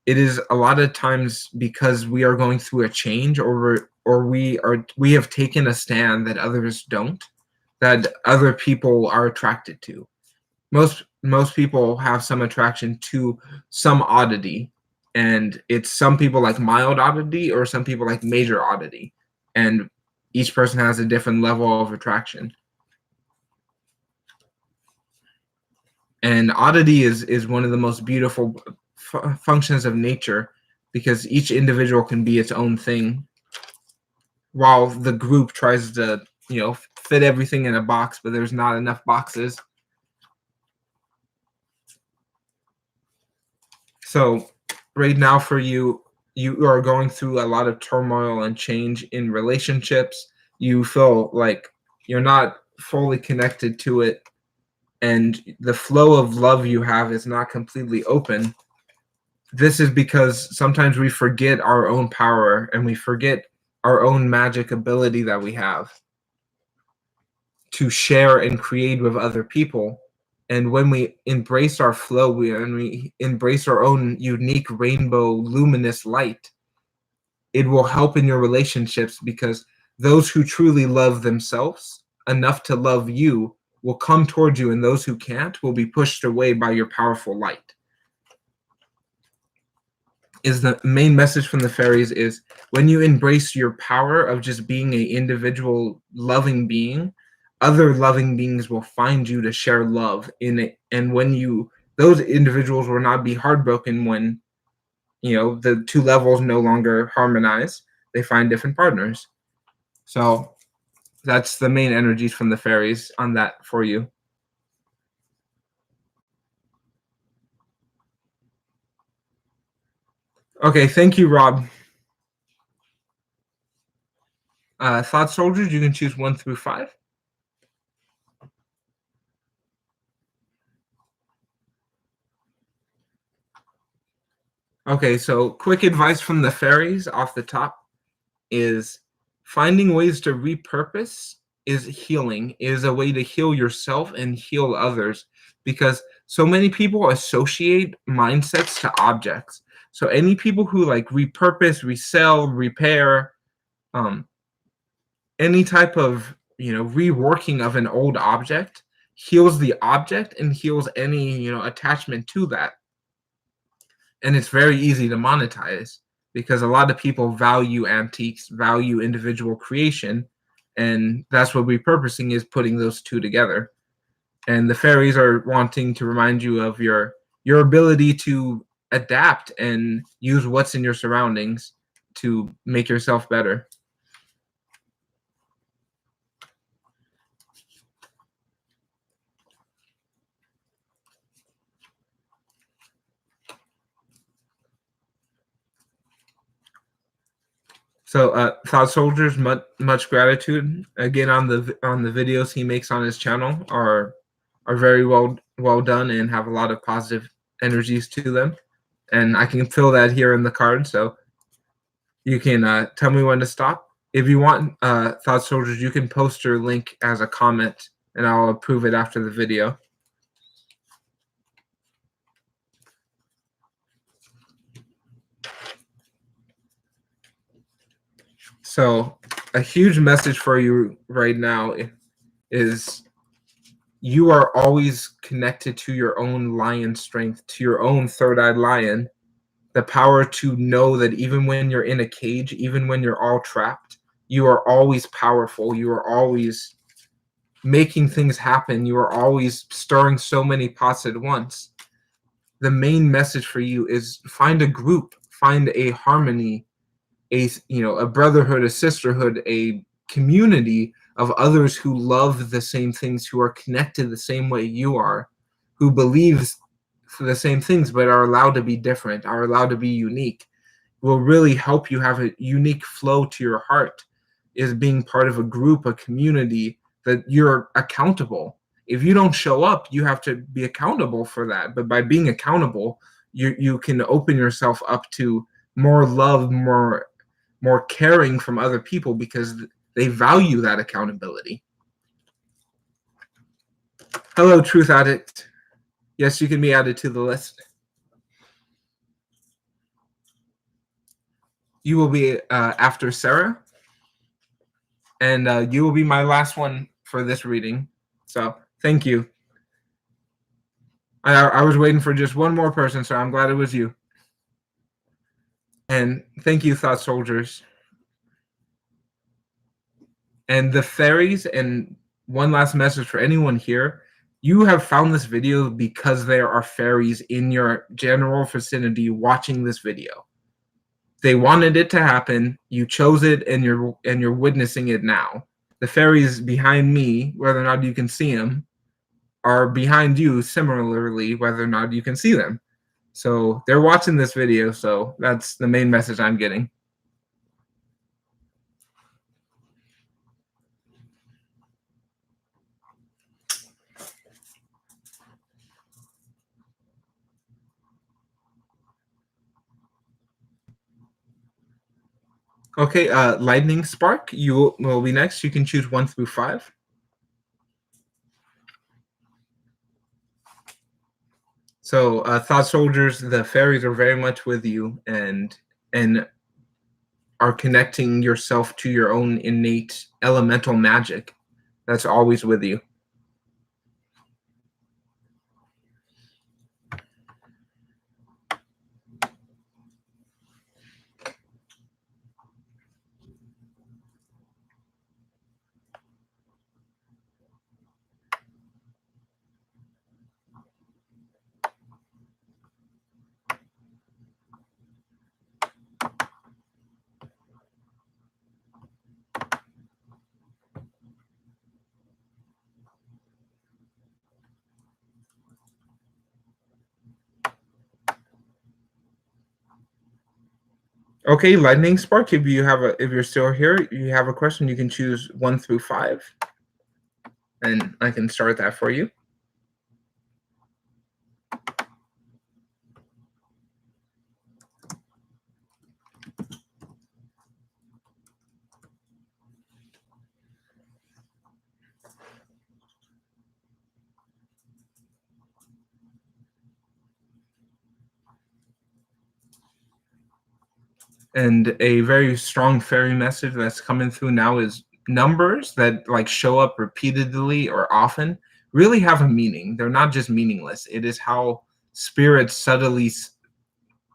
it is a lot of times because we are going through a change, or we have taken a stand that others don't, that other people are attracted to. Most people have some attraction to some oddity, and it's some people like mild oddity or some people like major oddity, and each person has a different level of attraction. And oddity is one of the most beautiful functions of nature, because each individual can be its own thing, while the group tries to fit everything in a box, but there's not enough boxes. So right now for you, you are going through a lot of turmoil and change in relationships. You feel like you're not fully connected to it, and the flow of love you have is not completely open. This is because sometimes we forget our own power and we forget our own magic ability that we have to share and create with other people. And when we embrace our flow, and we embrace our own unique rainbow luminous light, it will help in your relationships, because those who truly love themselves enough to love you will come towards you, and those who can't will be pushed away by your powerful light. Is the main message from the fairies is, when you embrace your power of just being an individual loving being, other loving beings will find you to share love in it. And when those individuals will not be heartbroken when the two levels no longer harmonize. They find different partners. So that's the main energies from the fairies on that for you. Okay, thank you, Rob. Thought soldiers, you can choose 1 through 5. Okay, so quick advice from the fairies off the top is, finding ways to repurpose is healing, is a way to heal yourself and heal others, because so many people associate mindsets to objects. So any people who like repurpose, resell, repair, any type of reworking of an old object heals the object and heals any attachment to that. And it's very easy to monetize, because a lot of people value antiques, value individual creation, and that's what repurposing is, putting those two together. And the fairies are wanting to remind you of your ability to adapt and use what's in your surroundings to make yourself better. So Thought Soldiers, much gratitude again on the videos he makes on his channel are very well done and have a lot of positive energies to them, and I can feel that here in the card. So you can tell me when to stop. If you want, Thought Soldiers, you can post your link as a comment, and I'll approve it after the video. So a huge message for you right now is you are always connected to your own lion strength, to your own third-eyed lion, the power to know that even when you're in a cage, even when you're all trapped, you are always powerful. You are always making things happen. You are always stirring so many pots at once. The main message for you is find a group, find a harmony, a brotherhood, a sisterhood, a community of others who love the same things, who are connected the same way you are, who believes for the same things but are allowed to be different, are allowed to be unique. Will really help you have a unique flow to your heart, is being part of a group, a community that you're accountable. If you don't show up, you have to be accountable for that. But by being accountable, you can open yourself up to more love, more caring from other people because they value that accountability. Hello, Truth Addict. Yes, you can be added to the list. You will be after Sarah, and you will be my last one for this reading. So thank you. I was waiting for just one more person, so I'm glad it was you. And thank you, Thought Soldiers. And the fairies, and one last message for anyone here. You have found this video because there are fairies in your general vicinity watching this video. They wanted it to happen. You chose it, and you're witnessing it now. The fairies behind me, whether or not you can see them, are behind you similarly, whether or not you can see them. So they're watching this video, so that's the main message I'm getting. Okay, Lightning Spark, you will be next. You can choose 1 through 5. So, Thought Soldiers, the fairies are very much with you and are connecting yourself to your own innate elemental magic that's always with you. Okay, Lightning Spark, if you're still here, you have a question, you can choose 1 through 5. And I can start that for you. And a very strong fairy message that's coming through now is numbers that like show up repeatedly or often really have a meaning. They're not just meaningless. It is how spirit subtly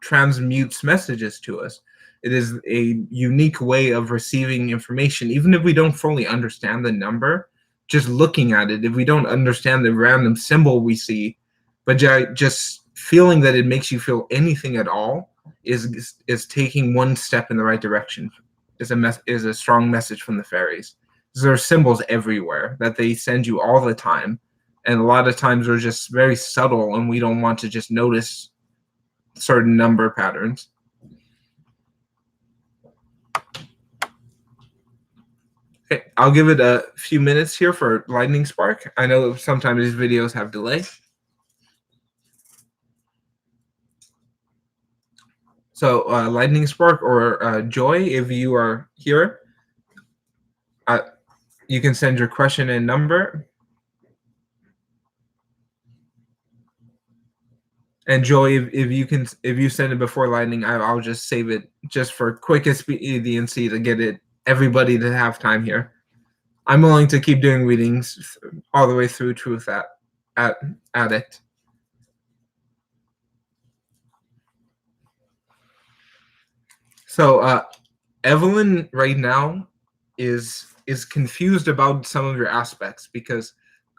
transmutes messages to us. It is a unique way of receiving information, even if we don't fully understand the number. Just looking at it, if we don't understand the random symbol we see, but just feeling that it makes you feel anything at all is taking one step in the right direction. Is a strong message from the fairies. There are symbols everywhere that they send you all the time, and a lot of times they're just very subtle, and we don't want to just notice certain number patterns. Okay, I'll give it a few minutes here for lightning spark. I know sometimes these videos have delay. So lightning spark or Joy, if you are here, you can send your question and number. And Joy, if you send it before lightning, I'll just save it just for quick expediency to get it everybody to have time here. I'm willing to keep doing readings all the way through Truth Addict. So Evelyn right now is confused about some of your aspects, because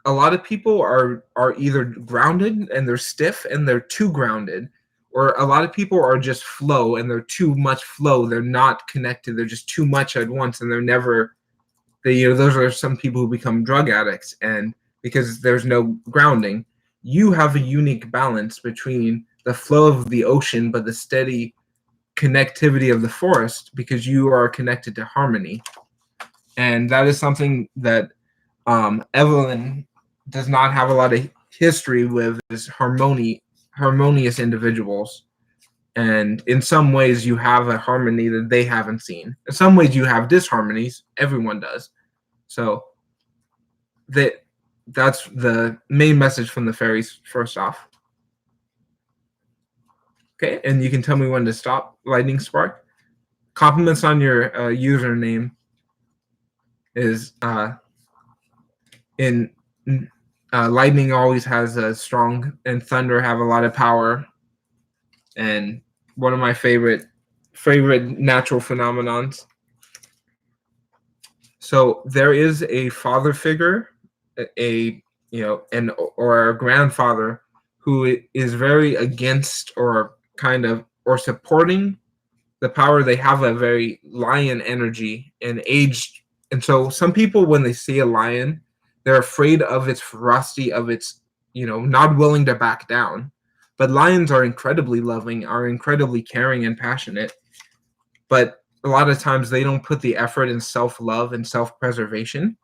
a lot of people are either grounded and they're stiff and they're too grounded, or a lot of people are just flow and they're too much flow. They're not connected. They're just too much at once, and they're never. Those are some people who become drug addicts, and because there's no grounding. You have a unique balance between the flow of the ocean but the steady connectivity of the forest, because you are connected to harmony. And that is something that Evelyn does not have a lot of history with, is harmonious individuals. And in some ways you have a harmony that they haven't seen. In some ways you have disharmonies. Everyone does. So that's the main message from the fairies, first off. Okay, and you can tell me when to stop lightning spark. Compliments on your username is in lightning always has a strong, and thunder have a lot of power, and one of my favorite natural phenomenons. So there is a father figure, or a grandfather who is very against or supporting the power. They have a very lion energy and aged, and so some people, when they see a lion, they're afraid of its ferocity, of its, not willing to back down. But lions are incredibly loving, are incredibly caring and passionate, but a lot of times they don't put the effort in self-love and self-preservation.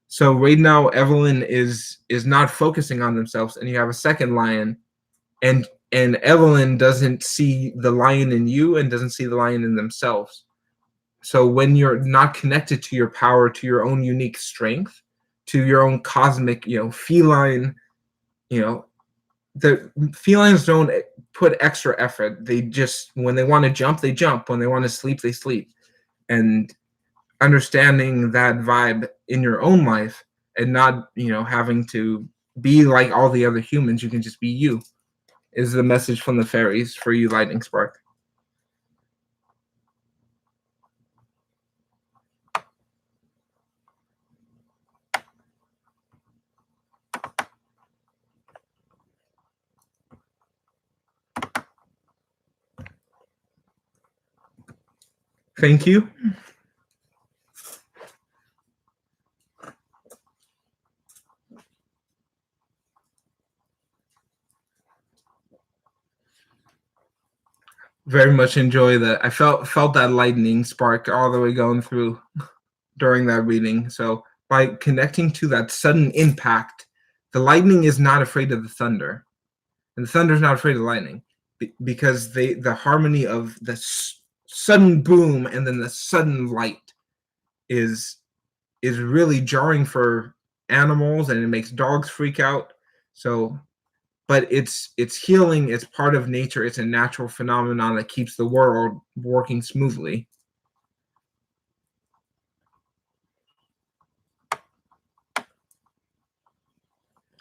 So right now Evelyn is not focusing on themselves, and you have a second lion, and Evelyn doesn't see the lion in you and doesn't see the lion in themselves. So when you're not connected to your power, to your own unique strength, to your own cosmic, feline, the felines don't put extra effort. They just, when they want to jump, they jump. When they want to sleep, they sleep. And understanding that vibe in your own life, and not, having to be like all the other humans, you can just be you, is the message from the fairies for you, Lightning Spark. Thank you. Very much enjoy that. I felt that lightning spark all the way going through during that reading. So by connecting to that sudden impact, the lightning is not afraid of the thunder, and the thunder is not afraid of lightning, because the harmony of the sudden boom and then the sudden light is really jarring for animals, and it makes dogs freak out. So, but it's healing. It's part of nature. It's a natural phenomenon that keeps the world working smoothly.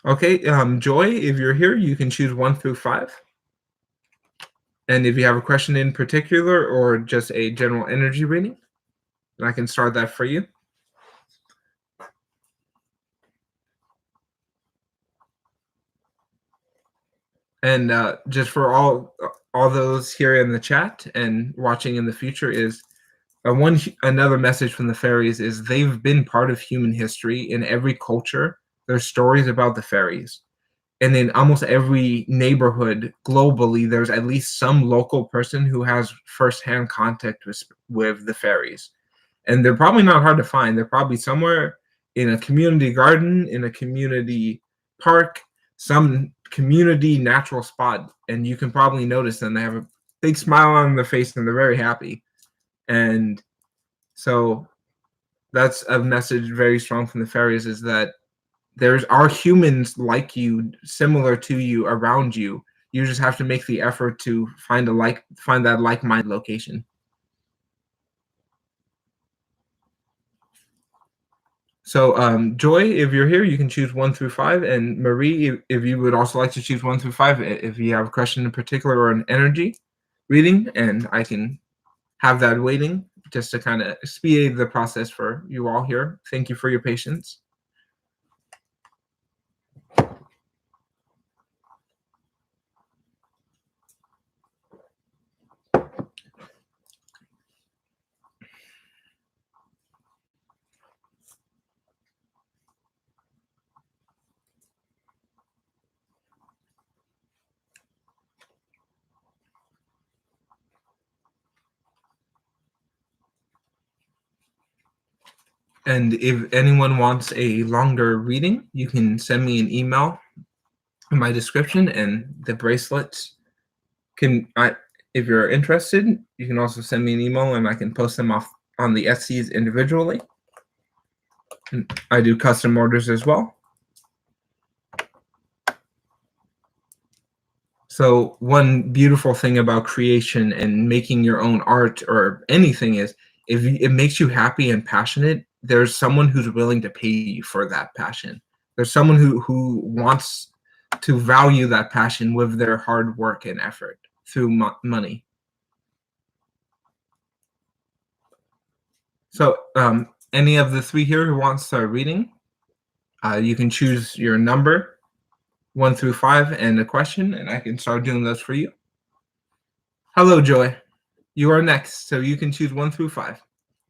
Okay, Joy, if you're here, you can choose 1 through 5. And if you have a question in particular or just a general energy reading, I can start that for you. And just for all those here in the chat and watching in the future is another message from the fairies is they've been part of human history. In every culture, there's stories about the fairies. And in almost every neighborhood globally, there's at least some local person who has firsthand contact with the fairies. And they're probably not hard to find. They're probably somewhere in a community garden, in a community park, some community natural spot. And you can probably notice them. They have a big smile on their face and they're very happy. And so that's a message very strong from the fairies, is that there are humans like you, similar to you, around you. You just have to make the effort to find that like-minded location. So Joy, if you're here, you can choose 1 through 5, and Marie, if you would also like to choose 1 through 5, if you have a question in particular or an energy reading, and I can have that waiting just to kind of speed the process for you all here. Thank you for your patience. And if anyone wants a longer reading, you can send me an email in my description, and the bracelets if you're interested, you can also send me an email and I can post them off on the Etsy's individually. And I do custom orders as well. So one beautiful thing about creation and making your own art or anything is if it makes you happy and passionate, there's someone who's willing to pay you for that passion. There's someone who wants to value that passion with their hard work and effort through money. So any of the three here who wants a reading, you can choose your number 1 through 5 and a question, and I can start doing those for you. Hello, Joy. You are next, so you can choose 1 through 5.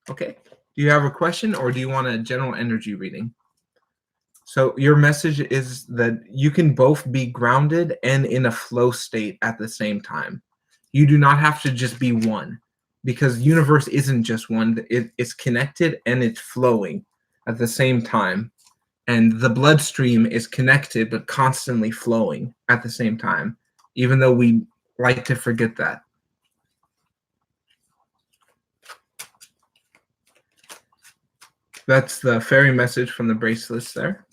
Okay. Do you have a question, or do you want a general energy reading? So your message is that you can both be grounded and in a flow state at the same time. You do not have to just be one, because universe isn't just one. It's connected and it's flowing at the same time. And the bloodstream is connected but constantly flowing at the same time, even though we like to forget that. That's the fairy message from the bracelets there.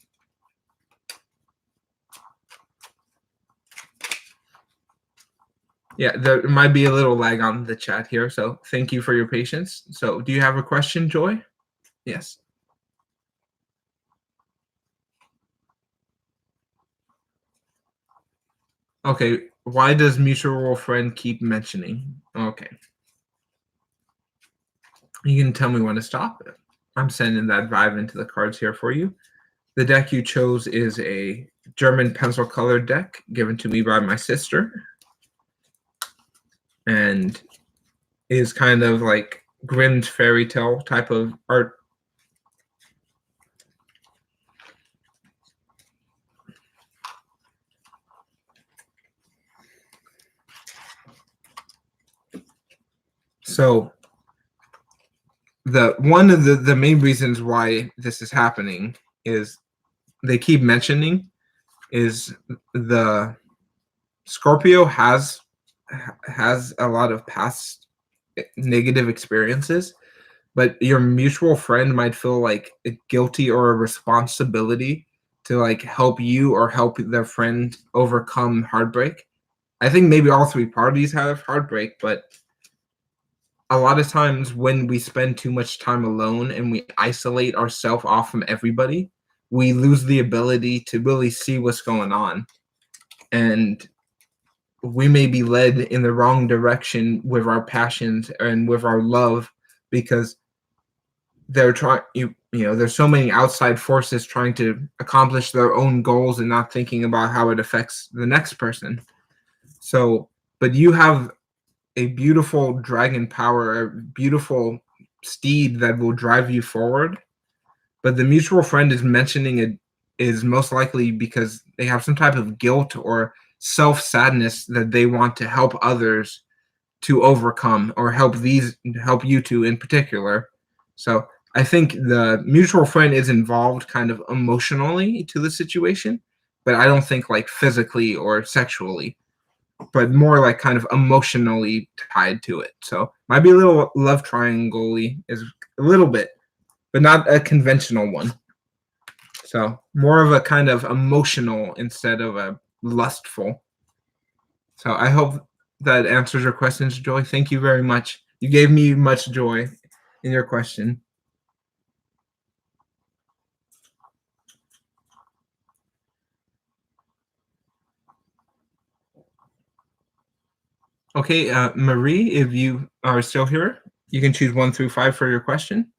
Yeah, there might be a little lag on the chat here, so thank you for your patience. So do you have a question, Joy? Yes. Okay, why does mutual friend keep mentioning? Okay. You can tell me when to stop. I'm sending that vibe into the cards here for you. The deck you chose is a German pencil colored deck given to me by my sister, and is kind of like Grimm's fairy tale type of art. So one of the main reasons why this is happening is they keep mentioning is the Scorpio has a lot of past negative experiences, but your mutual friend might feel like guilty or a responsibility to like help you or help their friend overcome heartbreak. I think maybe all three parties have heartbreak, but a lot of times when we spend too much time alone and we isolate ourselves off from everybody, we lose the ability to really see what's going on. And we may be led in the wrong direction with our passions and with our love, because they're trying, there's so many outside forces trying to accomplish their own goals and not thinking about how it affects the next person. So, but you have a beautiful dragon power, a beautiful steed that will drive you forward. But the mutual friend is mentioning it is most likely because they have some type of guilt or self sadness that they want to help others to overcome, or help you two in particular. So I think the mutual friend is involved kind of emotionally to the situation, but I don't think like physically or sexually, but more like kind of emotionally tied to it. So might be a little love triangle is a little bit, but not a conventional one. So more of a kind of emotional instead of a lustful. So I hope that answers your questions, Joy. Thank you very much. You gave me much joy in your question. Okay, Marie, if you are still here, you can choose 1 through 5 for your question.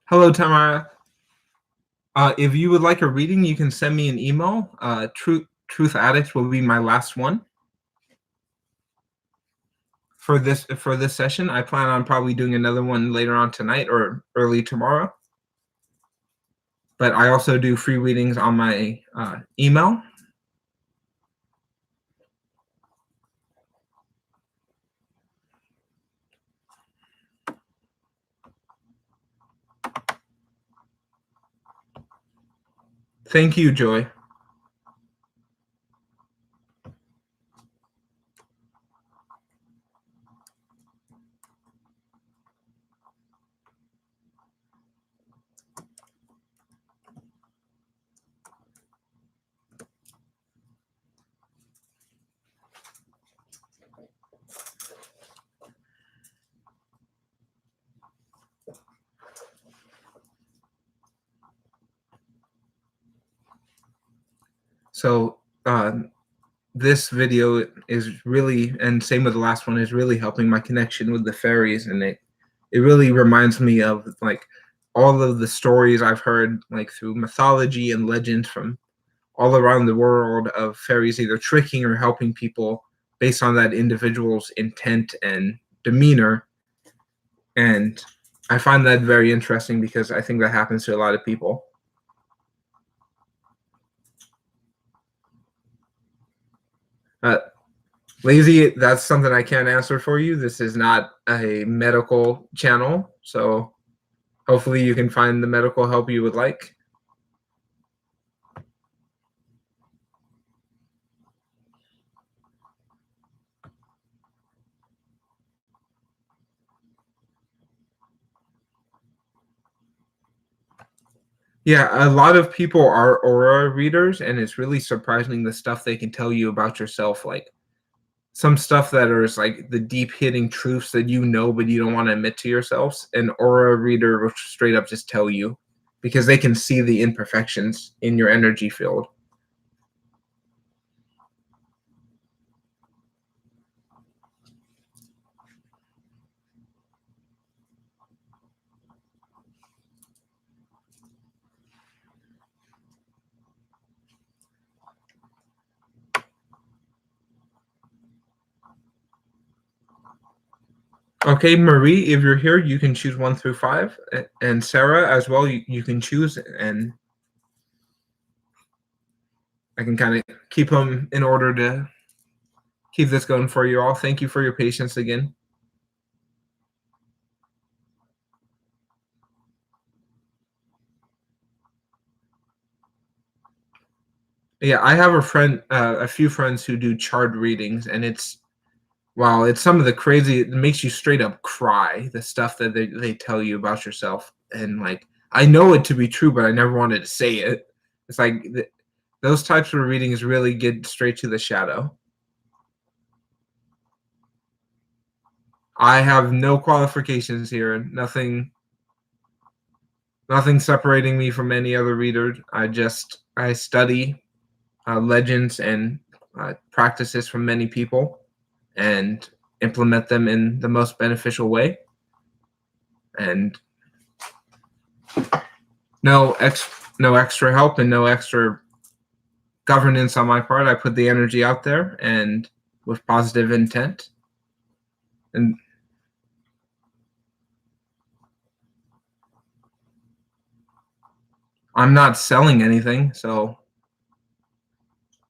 Hello, Tamara. If you would like a reading, you can send me an email. Truth Addict will be my last one for this session. I plan on probably doing another one later on tonight or early tomorrow. But I also do free readings on my email. Thank you, Joy. So this video is really, and same with the last one, is really helping my connection with the fairies, and it really reminds me of like all of the stories I've heard like through mythology and legends from all around the world of fairies either tricking or helping people based on that individual's intent and demeanor. And I find that very interesting because I think that happens to a lot of people. Lazy, that's something I can't answer for you. This is not a medical channel, so hopefully you can find the medical help you would like. Yeah, a lot of people are aura readers, and it's really surprising the stuff they can tell you about yourself. Like some stuff that is like the deep hitting truths that you know, but you don't want to admit to yourselves. An aura reader will straight up just tell you because they can see the imperfections in your energy field. Okay, Marie, if you're here, you can choose 1 through 5, and Sarah as well. You can choose, and I can kind of keep them in order to keep this going for you all. Thank you for your patience again. Yeah, I have a few friends who do chart readings, and it's wow, it's some of the crazy. It makes you straight up cry. The stuff that they tell you about yourself, and like I know it to be true, but I never wanted to say it. It's like those types of readings really get straight to the shadow. I have no qualifications here. Nothing separating me from any other reader. I study legends and practices from many people and implement them in the most beneficial way. And no extra help and no extra governance on my part. I put the energy out there and with positive intent. And I'm not selling anything, so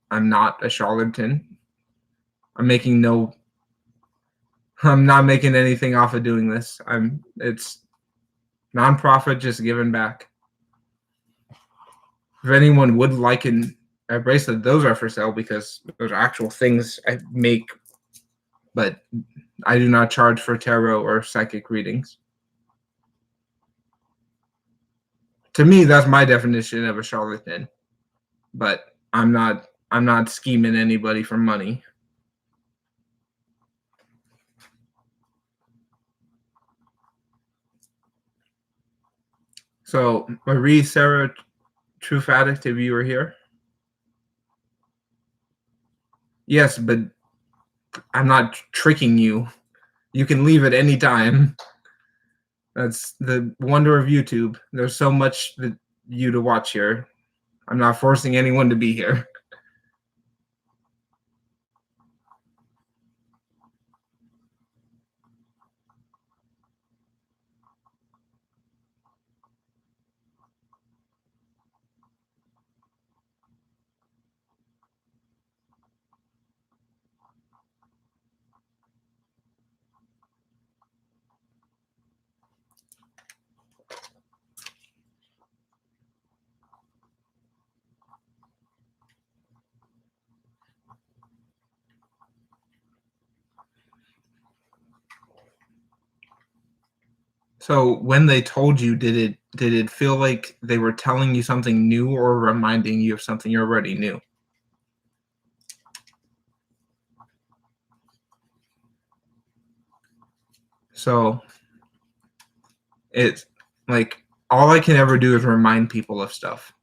I'm not a charlatan. I'm not making anything off of doing this. It's nonprofit, just giving back. If anyone would like a bracelet, those are for sale because those are actual things I make, but I do not charge for tarot or psychic readings. To me, that's my definition of a charlatan, but I'm not scheming anybody for money. So Marie, Sarah, Truth Addict, if you were here. Yes, but I'm not tricking you. You can leave at any time. That's the wonder of YouTube. There's so much that you to watch here. I'm not forcing anyone to be here. So when they told you, did it feel like they were telling you something new or reminding you of something you already knew? So it's like all I can ever do is remind people of stuff.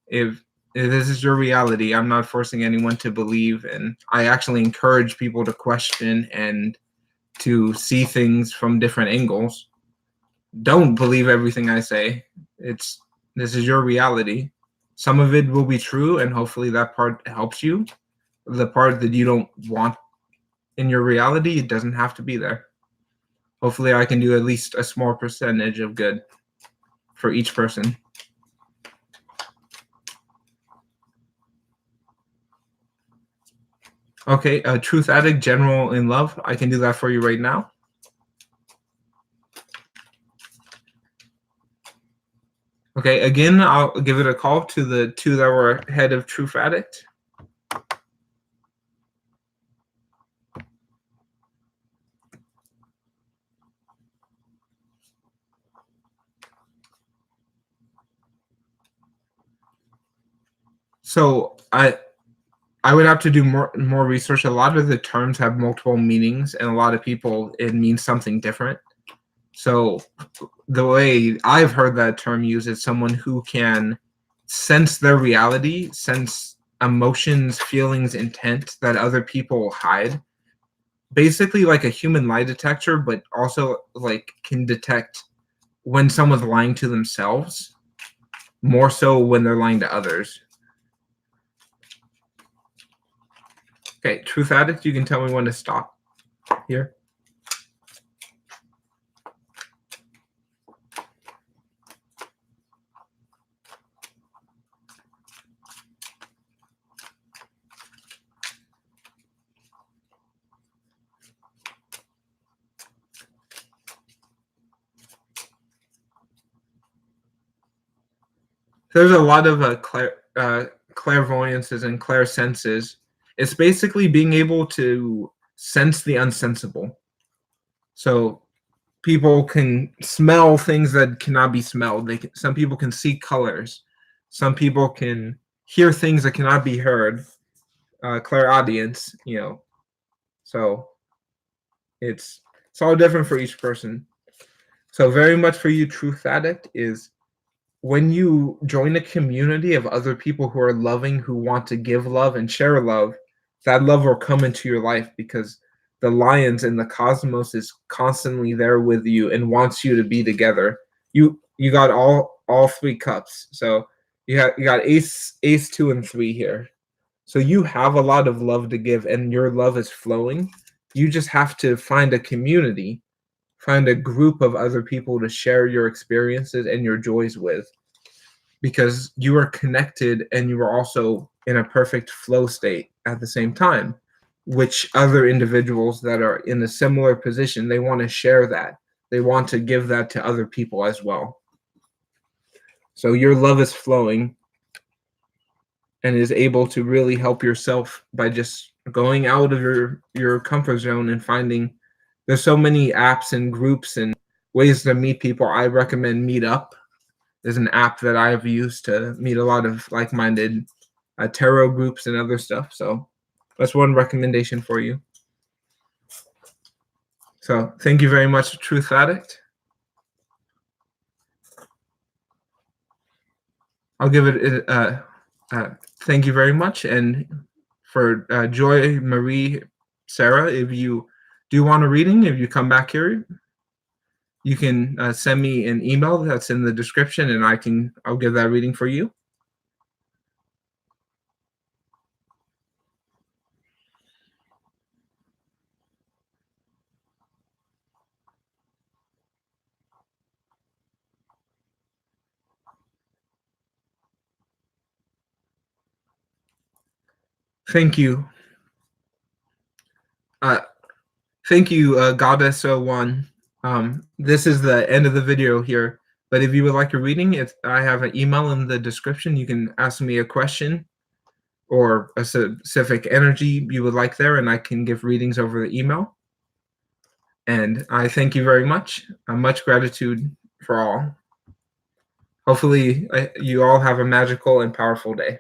If this is your reality, I'm not forcing anyone to believe, and I actually encourage people to question and to see things from different angles. Don't believe everything I say. This is your reality. Some of it will be true, and hopefully that part helps you. The part that you don't want in your reality, it doesn't have to be there. Hopefully I can do at least a small percentage of good for each person. Okay, Truth Addict, General in Love. I can do that for you right now. Okay, again, I'll give it a call to the two that were head of Truth Addict. So I would have to do more research. A lot of the terms have multiple meanings, and a lot of people it means something different. So the way I've heard that term used is someone who can sense their reality, sense emotions, feelings, intent that other people hide. Basically like a human lie detector, but also like can detect when someone's lying to themselves, more so when they're lying to others. Okay, Truth Addict, you can tell me when to stop here. There's a lot of clairvoyances and clairsenses. It's basically being able to sense the unsensible. So people can smell things that cannot be smelled. Some people can see colors. Some people can hear things that cannot be heard. Clairaudience, So it's all different for each person. So very much for you, Truth Addict, is when you join a community of other people who are loving, who want to give love and share love, that love will come into your life because the lions in the cosmos is constantly there with you and wants you to be together. You got all three cups. So you got ace, 2, and 3 here. So you have a lot of love to give and your love is flowing. You just have to find a community, find a group of other people to share your experiences and your joys with, because you are connected and you are also in a perfect flow state at the same time, which other individuals that are in a similar position, they want to share that. They want to give that to other people as well. So your love is flowing and is able to really help yourself by just going out of your comfort zone and finding, there's so many apps and groups and ways to meet people. I recommend Meetup. There's an app that I've used to meet a lot of like-minded tarot groups and other stuff. So that's one recommendation for you. So thank you very much, Truth Addict. I'll give it thank you very much. And for Joy, Marie, Sarah, if you do want a reading, if you come back here, you can send me an email that's in the description, and I'll give that reading for you. Thank you. Thank you, Goddess01. This is the end of the video here, but if you would like a reading, I have an email in the description. You can ask me a question or a specific energy you would like there, and I can give readings over the email. And I thank you very much. Much gratitude for all. Hopefully, you all have a magical and powerful day.